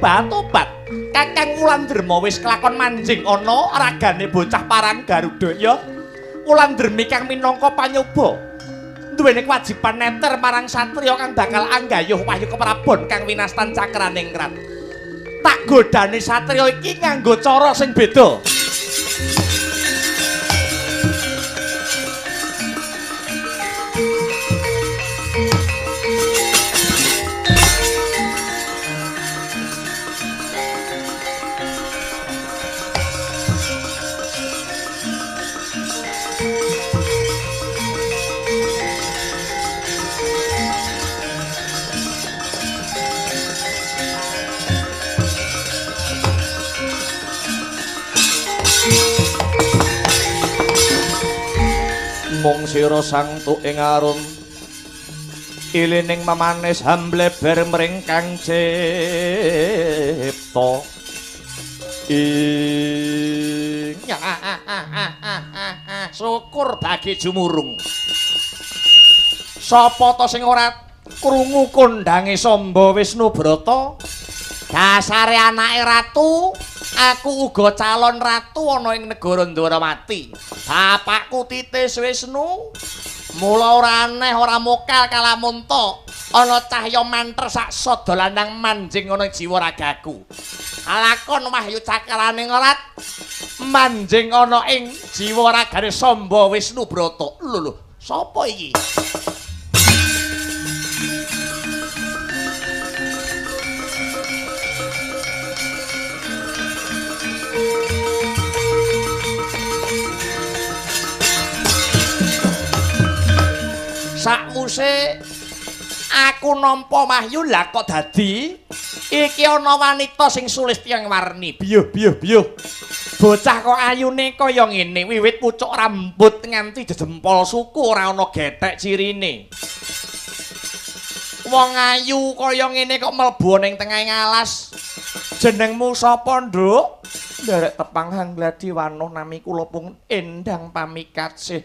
Tobat Kakang Wulandrema wis kelakon manjing ana ragane bocah Parang Garuda ya. Wulandremi kang minangka panyoba duweni kewajiban neter marang satriya kang bakal anggayuh wahyu keprabon kang winastan Cakraningrat. Tak godane satriya iki nganggo cara sing beda. mung sira sang tuk ing arum ilining mamanis hambleber mring kang cipta ing syukur bagi jumurung sapa to sing ora krungu kondange Samba Wisnu Brata dasare anake ratu aku uga calon ratu ana ing negara Ndwaramati bapakku Titis Wisnu mula ora aneh ora mokal kalamun to ana cahya manter sak sada landang manjing ana jiwa ragaku alakon wahyu cakraning rat manjing ana ing jiwa ragane Samba Wisnu Brata lho sapa iki sakwuse aku nampa mahyu lah kok dadi iki ana wanita sing Sulistyang warni biyuh bocah kok ayune kaya ngene wiwit pucuk rambut nganti jempol suku ora ana gethek cirine wong ayu kaya ngene kok mlebu ning tengahing alas jenengmu sapa nduk nderek tepang hangladi wanuh nami kula pun Endang Pamikatsih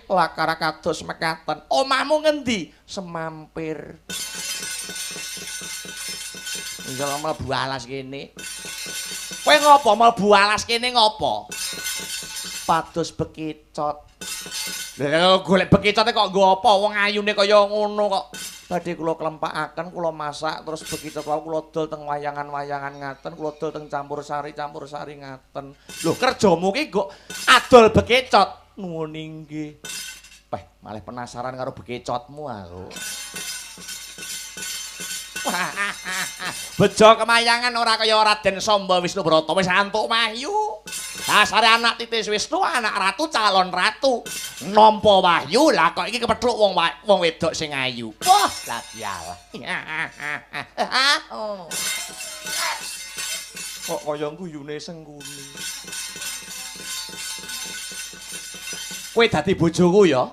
lakara kados mekaten omahmu ngendi semampir njala mlebu alas kene kowe ngopo mlebu alas kene ngopo pados bekicot lha golek bekicote kok nggo apa wong ayune kaya ngono kok badhe kula klempakaken kula masak terus bekicot wae kula dol teng wayangan-wayangan ngaten kula dol teng campur sari ngaten lho kerjamu ki kok adol bekicot nuwun inggih malah penasaran karo bekicotmu aku bejo kemayangan ora kaya Raden Samba Wisnu Brata wis antuk mahyu dasare anak Titis Wisnu anak ratu calon ratu nampa wahyu lah kok iki kepethuk wong wedok sing ayu wah lah dialah kok kaya guyune Sengkuni kowe dadi bojoku ya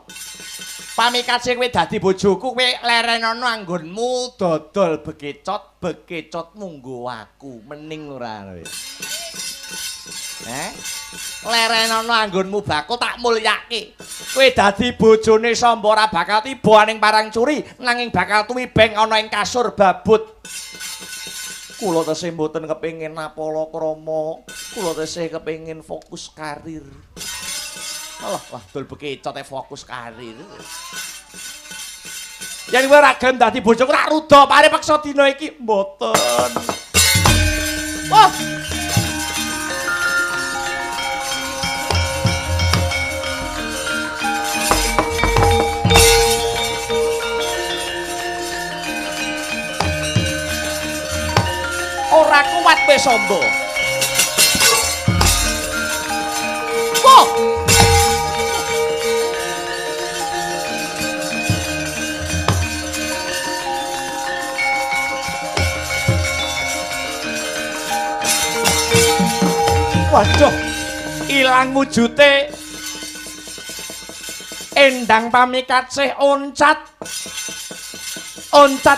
Pamikatsih kowe dadi bojoku kowe lerenono anggonmu dodol bekicot munggo aku mening ora lerenono anggonmu bako tak mulyake kowe dadi bojone Samba ora bakal tiba ning parang curi nanging bakal tuwibeng ana ing kasur babut kula tesih mboten kepengin napala krama kula tesih kepengin fokus karir wah dol bekicot fokus karir yen kowe ora gelem dadi bojoku rak ruda pare peksa dina iki mboten wah ora kuat kowe Samba wah waduh ilang wujute Endang Pamikatsih oncat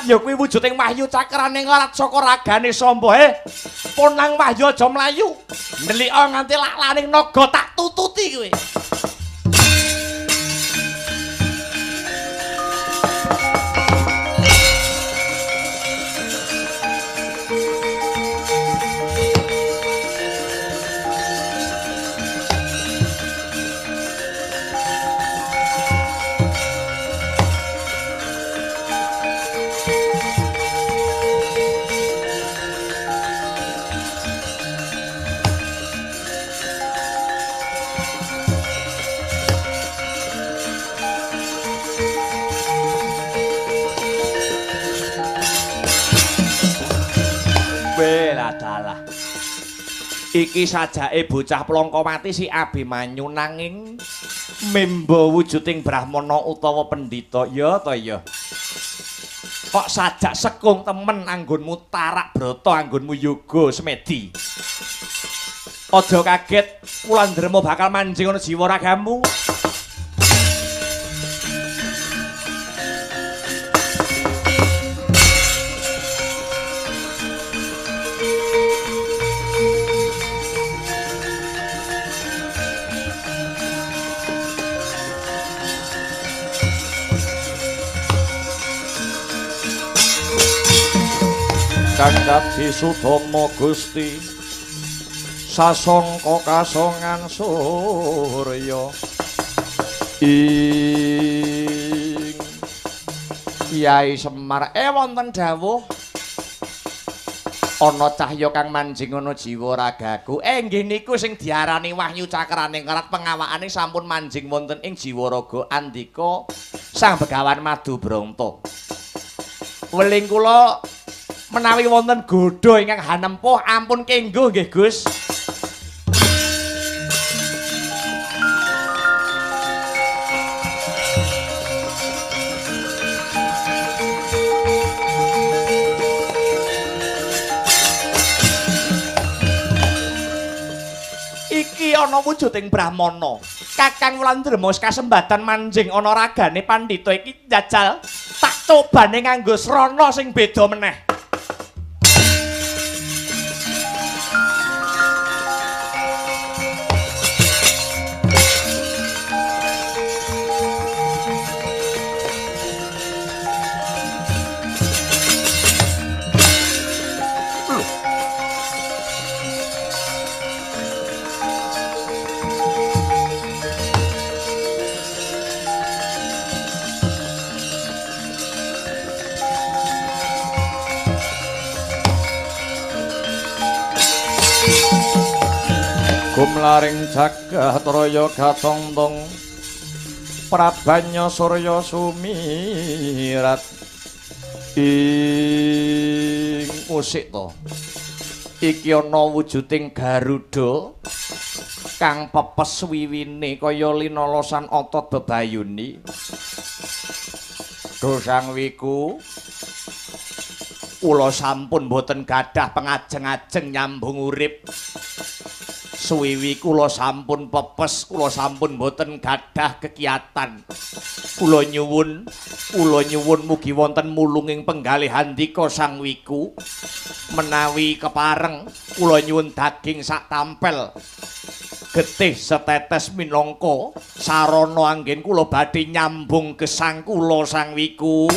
ya kuwi wujuding wahyu cakraning larat saka ragane Samba ponang wahyu aja mlayu ndelika nganti laklaning naga tak tututi kowe dalah iki sajake bocah plongko mati si Abimanyu nanging memba wujuding brahmana utawa pendhita ya ta ya kok sajak sekung temen anggonmu tarak brata anggonmu yoga semedi aja kaget Wulandrema bakal manjing ana jiwa ragamu kang dadi sutama Gusti sasongko kasongan surya ing Kyai Semar wonten dawuh ana cahya kang manjing ana jiwa ragaku nggih niku sing diarani Wahyu Cakraning Ngrat pengawakane sampun manjing wonten ing jiwa raga andika Sang Begawan Madu Bronto weling kula menawi wonten godha ingkang hanempuh ampun kenggo nggih Gus. Iki ana wujuding Brahmana. Kakang Wulandrema kasembatan manjing ana ragane pandhita iki njajal tak cobane nganggo srana sing beda meneh. Kumlaring jagat raya gatongtong prabanya surya sumirat ing musik to iki ana wujuding Garuda kang pepes wiwine kaya linolosan otot bebayuni Dosang wiku kula sampun boten gadah pengajeng-ajeng nyambung urip suwiwi kula sampun pepes, kula sampun boten gadah kekiatan. Kula nyuwun mugi wonten mulunging penggalih handika Sang Wiku. Menawi kepareng kula nyuwun daging sak tampel. Getih setetes minangka sarana anggen kula badhe nyambung gesang kula Sang Wiku.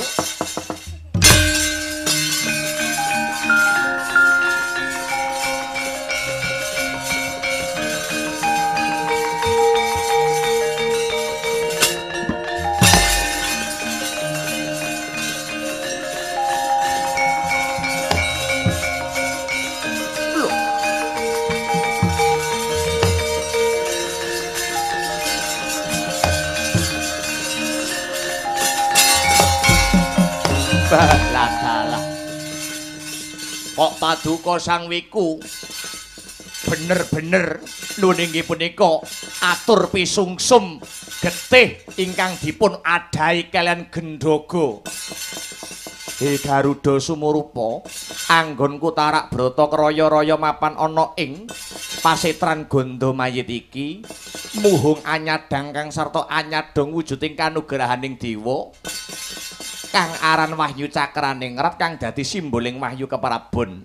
Lah kok paduka Sang Wiku bener-bener lho nggih punika atur pisungsum getih ingkang dipun adahi kalian Gendhaga. Garuda sumurupa anggonku tarak brata kraya-raya mapan ana ing pasetran Gandamayit iki muhung anyadang kang sarta anyadong wujuding kanugrahaning dewa kang aran Wahyu Cakraning Ngrat kang dadi simboling wahyu keprabon.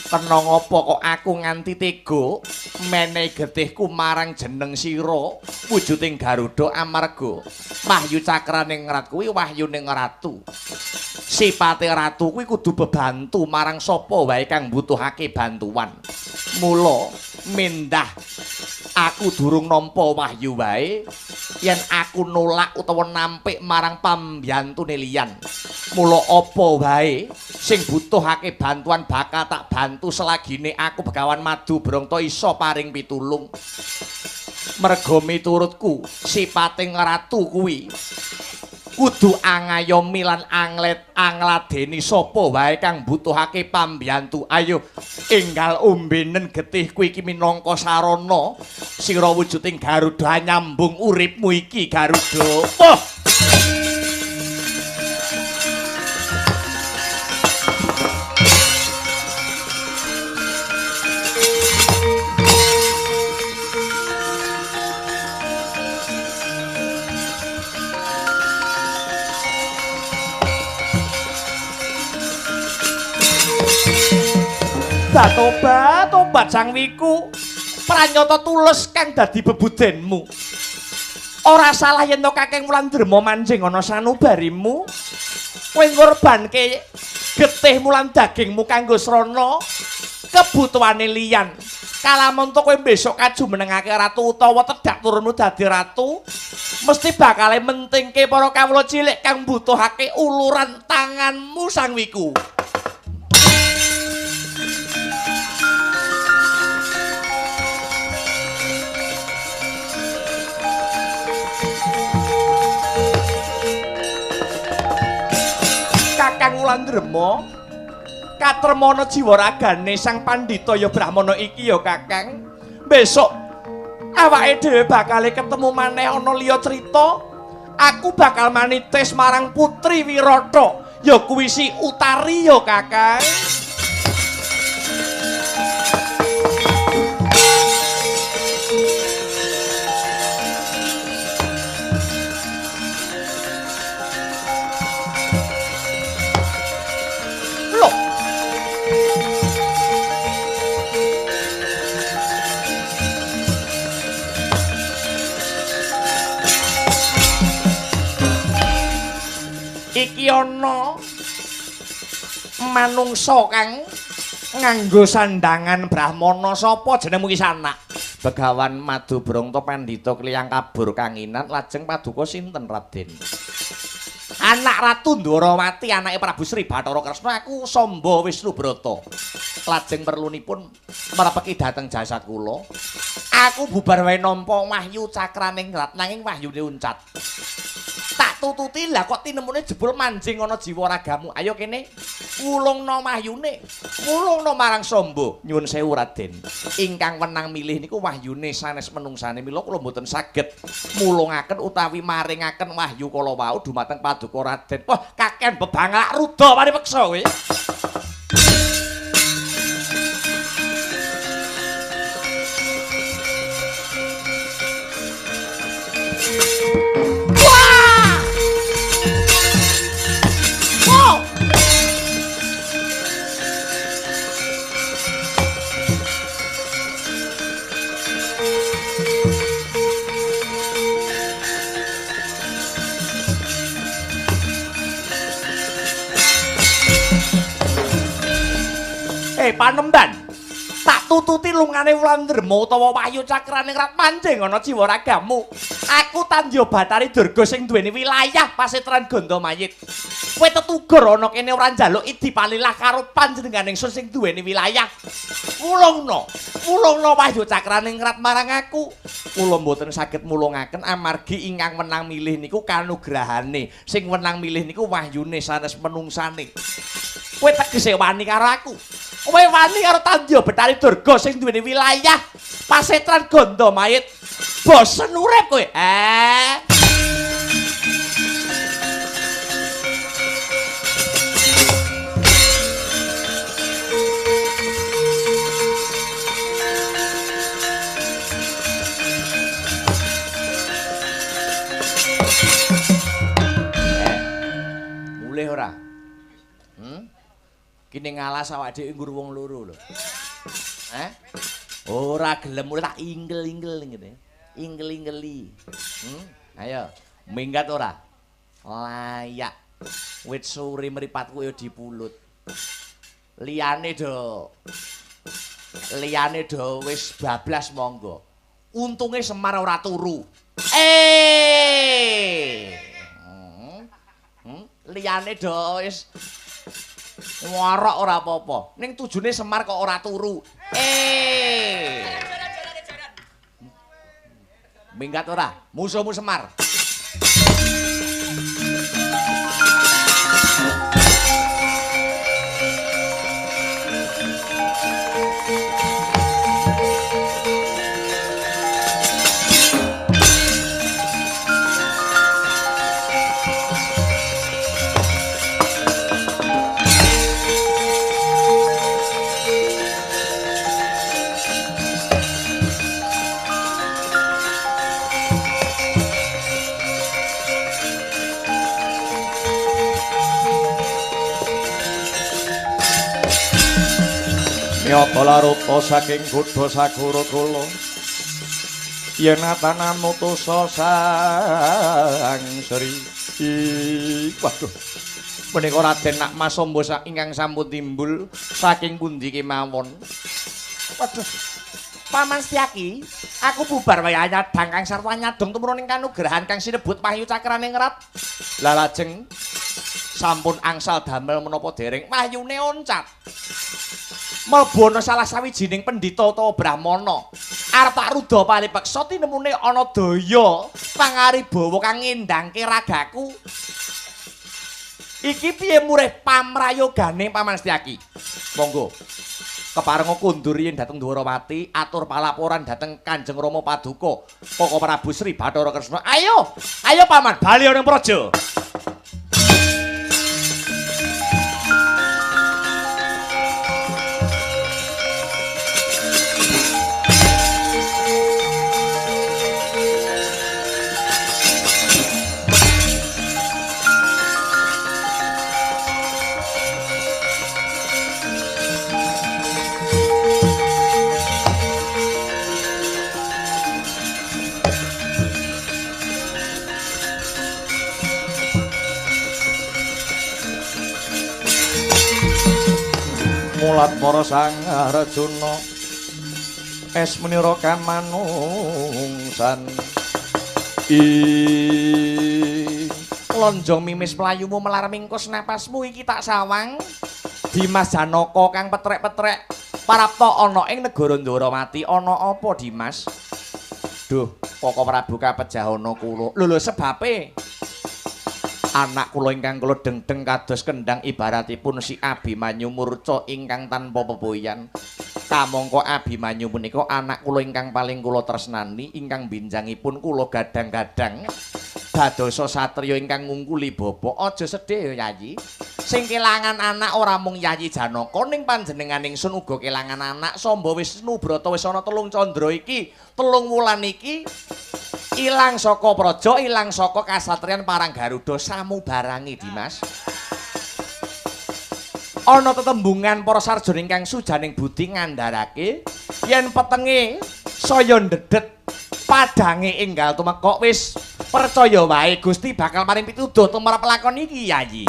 Kena ngapa kok aku nganti tega menehi getihku marang jeneng sira wujuding Garuda amarga Wahyu Cakraning Ngrat kuwi wahyuning ratu. Sipate ratu kuwi kudu bebantu marang sapa wae kang mbutuhake bantuan. Mula mendah aku durung nampa wahyu wae yen aku nolak utawa nampik marang pambiyantune liyan. Mula apa wae sing butuhake bantuan bakal tak bantu selagine aku Begawan Madu Bronto iso paring pitulung. Merga miturutku sipating ratu kuwi kudu angayomi lan angladeni sapa wae kang butuhake pambiyantu. Ayo enggal ombenen getihku iki minangka sarana sira wujuding Garuda nyambung uripmu iki Garuda. Oh! Tobat Sang Wiku pranyata tulus kang dadi bebudenmu. Ora salah yen to Kakang Wulandrema manjing ana sanubarimu kowe ngorbanke getihmu lan dagingmu kanggo srana kebutuhane liyan. Kalamun to kowe besok kaju menengake ratu utawa tedak turunmu dadi ratu, mesti bakale mentingke para kawula cilik kang butuhake uluran tanganmu sang wiku. Kakang Wulandrema katremana jiwa ragane sang pandhita ya Brahmana iki ya Kakang. Besok awake dhewe bakal ketemu maneh ana liya crita. Aku bakal manitis marang Putri Wirata ya kuwi si Utari ya Kakang. Iki ana manungsa kang nganggo sandangan Brahmana. Sapa jenengmu iki sanak? Begawan Madu Brangta Pandhita Kliyang Kabur Kanginan. Lajeng paduka sinten Raden? Anak Ratu Ndwarawati, anake Prabu Sri Bathara Kresna. Aku Samba Wisnubrata. Lajeng perlunipun merepeki dhateng jasad kula. Aku bubar wae nampa wahyu cakraning rat nanging wahyune uncat. Tak tututi lah kok tinemune jebul manjing ana jiwa ragamu. Ayo kene wulungna wahyune. Wulungna marang Samba. Nyuwun sewu Raden. Ingkang wenang milih niku wahyune sanes menungsane mila kula mboten saged mulungaken utawi maringaken wahyu kala wau dumateng paduka Raden. Wah, kaken bebanglak ruda paripeksa kowe. Panemban tak tututi lungane Wulandrema utawa wahyu cakraning rat manjing ana jiwa ragamu. Aku Tandya Batari Durga sing duweni wilayah pasetran Gandamayit. Kowe tetugur ana kene ora njaluk idi palilah karo panjenenganing sun sing duweni wilayah. Mulungna wahyu cakraning rat marang aku. Kula mboten saged mulungaken amargi ingkang menang milih niku kanugrahane. Sing menang milih niku wahyune sanes menungsane. Kowe tegese wani karo aku. Kowe wani karo Tandya Batari Durga sing duweni wilayah pasetran Gandamayit. Bosen urip kowe. Mulih ora? Kene ngalas awak dhewe nggur wong loro lho. Ora gelem mulih tak inggel-inggel ngene. Inggel-inggeli. Ayo, minggat ora? Layak. Wit suri mripatku ya dipulut. Liyane do wis bablas monggo. Untunge Semar ora turu. Liyane do wis ngorok ora apa-apa. Ning tujune Semar kok ora turu. Minggat ora? Musuhmu Semar. Nyata laruta saking Kudha Sagara kula yen atanan mutusa sang Sri. Waduh. Menika Raden nak Mas Samba ingkang sampun timbul saking pundi kemawon? Waduh. Paman Setyaki, aku bubar wae nyadang kang sarta nyadong tumurun ing kanugrahan kang sinebut Wahyu Cakrane Ngrat. Lah lajeng sampun angsal damel menapa dereng wahyune oncat. Mlebu ana salah sawijining pendhita utawa brahmana. Arep tak rudha palipeksa tinemune ana daya pangaribawa kang ngendhangke ragaku. Iki piye murih pamrayogane Paman Setyaki? Monggo. Keparenga kundur yen dhateng Dwarawati atur palaporan dhateng Kanjeng Rama Paduka Koko Prabu Sri Bathara Kresna. Ayo, ayo paman bali ana ing praja. Mulat para sang Arjuna esmenira kamanungsan lonjong mimis playumu melar mingkus napasmu iki tak sawang Dimas Janaka kang petrek-petrek parapta ana ing negara Ndwarawati ana apa Dimas? Duh, Koko Prabu kapejahana kula. Lho sebabe anak kula ingkang kula dengdeng kados kendang ibaratipun si Abimanyu murca ingkang tanpa pepoyan. Kamangka Abimanyu punika anak kula ingkang paling kula tresnani ingkang binjangipun kula gadang-gadang dadosa satriya ingkang ngungkuli bapa. Aja sedih ya Yayi. Sing kelangan anak ora mung Yayi Janaka ning panjenengan ingsun uga kelangan anak. Samba Wisnu Brata wis ana 3 candra iki, 3 wulan iki ilang saka praja, ilang saka kasatriyan Parang Garuda samubarangi Dimas. Ana tetembungan para sarjana ingkang sujaning budi ngandharake yen petenge saya ndedet padange enggal tumeka wis percaya wae Gusti bakal maring pituduh tumrap lakon iki Yayi.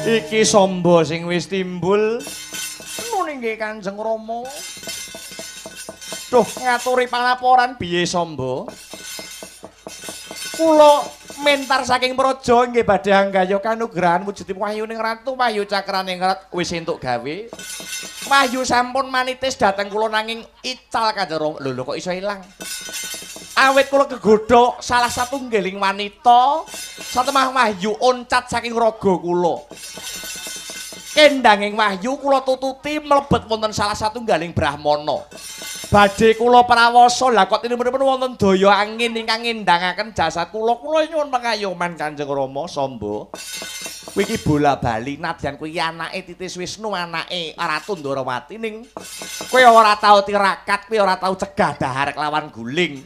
Iki Samba sing wis timbul nuning nggih Kanjeng Rama. Duh ngaturi palaporan piye Samba? Kula mentar saking praja nggih badhe anggaya kanugrahan wujudipun wahyuning ratu Wahyu Cakrane Ngrat wis entuk gawe. Wahyu sampun manitis dhateng kula nanging ical Kanjeng Rama. Lho kok iso ilang? Awit kula kegodha salah satunggaling wanita satemah wahyu oncat saking raga kula. Kendanging wahyu kula tututi mlebet wonten salah satunggaling brahmana. Badhe kula prawasa lah kok tinipun wonten daya angin ingkang ngendangaken jasad kula. Kula nyuwun pangayoman Kanjeng Rama Samba. Kowe iki bola-bali nadyan kowe anake Titis Wisnu, anake Ratu Ndwarawati ning kowe ora tau tirakat, kowe ora tau cegah dahar lawan guling.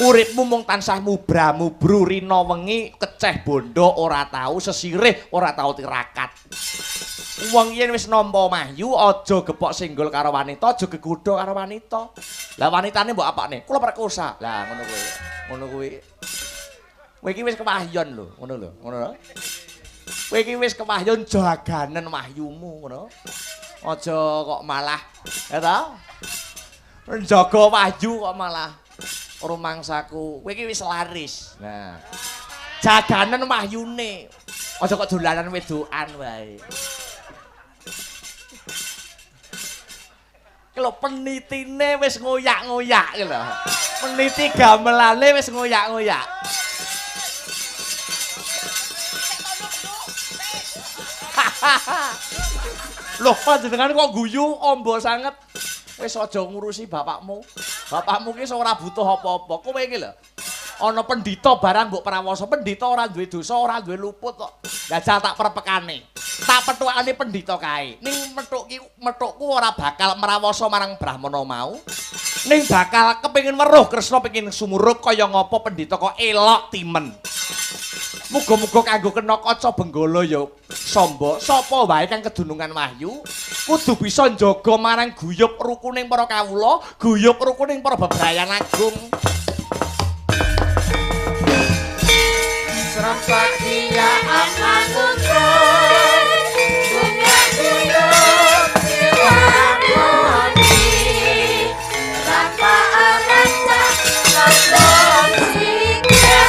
Uripmu mung tansah mubra-mubru rina wengi keceh bondo ora tau sesirih, ora tau tirakat. Wong yen wis nampa mahyu aja gepok singgol karo wanita, aja gegodha karo wanita. Lah wanitane mbok apakne? Kula perkosa. Lah ngono kuwi. Ngono kuwi. Kowe iki wis kewahyon lho, ngono lho, ngono lho. Kowe iki wis kewahyon jaganen wahyumu ngono. Aja kok malah ya ta? Njaga wahyu kok malah rumangsaku. Kowe iki wis laris. Nah. Jaganen wahyune. Aja kok dolanan wedokan wae. Lho penitine wis ngoyak-ngoyak lho. Peniti gamelane wis ngoyak-ngoyak. Loh, panjenengan kok guyu ombo sanget. Wis aja ngurusi bapakmu. Bapakmu ki ora butuh apa-apa. Kowe iki lho. Ana pendhita barang mbok prawasa, pendhita ora duwe dosa, ora duwe luput kok. Jajal tak perpekane. Tak petukane pendhita kae. Ning metukku ora bakal mrawasa marang Brahmana mau. Ning bakal kepengin weruh Kresna pengin sumurup kaya ngapa pendhita kok elok timen. Muga-muga kanggo kena kaca benggala ya samba sapa wae kang kedunungan wahyu kudu bisa njaga marang guyub rukuning para kawula, guyub rukuning para bebrayan agung. Serempak dia akan gugur, punya guyub dilakoni. Tanpa alasan, lambang jika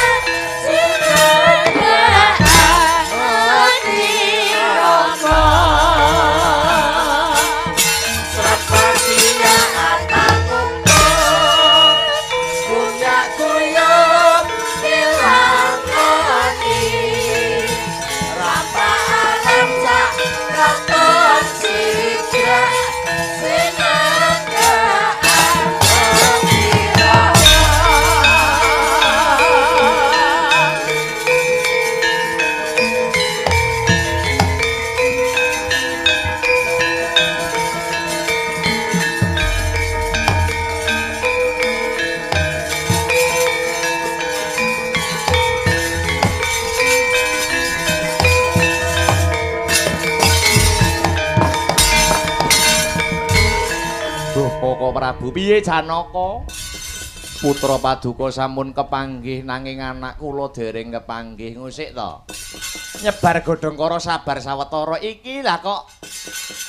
sinegara Romo. Serempak dia akan gugur, punya guyub dilakoni. Rapa alam sak rambut jika sinegara Koko Prabu piye Janaka? Putra Paduka sampun kepanggih nanging anak kula dereng kepanggih ngusik to. Nyebar godhongkara sabar sawetara iki lah kok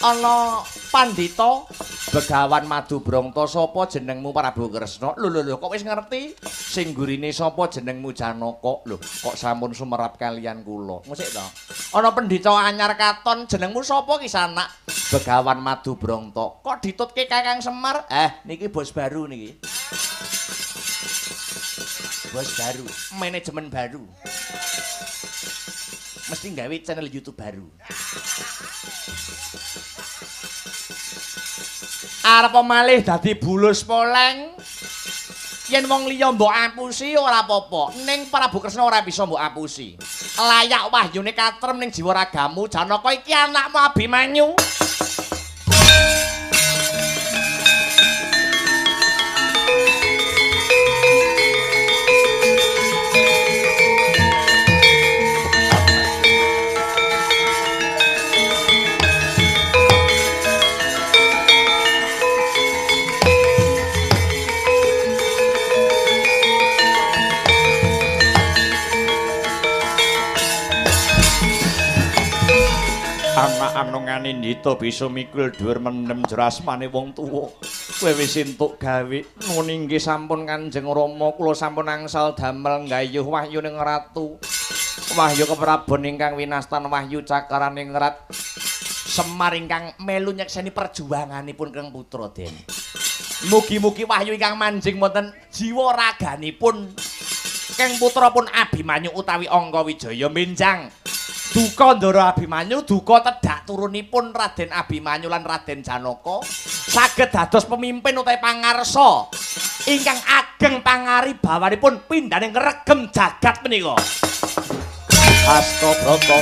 ana pandhita Begawan Madubrangta sapa jenengmu Prabu Kresna? Lho kok wis ngerti sing gurine sapa jenengmu Janaka? Lho kok sampun sumerap kalian kula. Ngusik to. Ana pendhita anyar katon jenengmu sapa ki sanak? Begawan Madubrangta. Kok ditutke Kakang Semar? Niki bos baru niki. Bos baru, manajemen baru. Mesti nggawe channel YouTube baru. Arep malih dadi bulus poleng. Yen wong liya mbok apusi ora apa-apa, ning Prabu Kresna ora bisa mbok apusi. Layak wahyune katrem ning jiwa ragamu, Janaka iki anakmu Abimanyu. Anak anungane ndita bisa mikul dhuwur mendem jerasmane wong tuwa. Kowe wis entuk gawe. Nuwun inggih sampun Kanjeng Rama, kula sampun angsal damel nggayuh wahyuning ratu. Wahyu keprabon ingkang winastan wahyu cakaraning rat. Semar ingkang melu nyekseni perjuanganipun Kang Putra Den. Mugi-mugi wahyu ingkang manjing wonten jiwa raganipun Kang Putra pun Abimanyu utawi Angga Wijaya menjang. Duka Ndara Abimanyu, duka tedhak turunipun Raden Abimanyu lan Raden Janaka saged dados pemimpin utawi pangarsa ingkang ageng pangaribawanipun pindhaning regem jagat menika. Asta Brata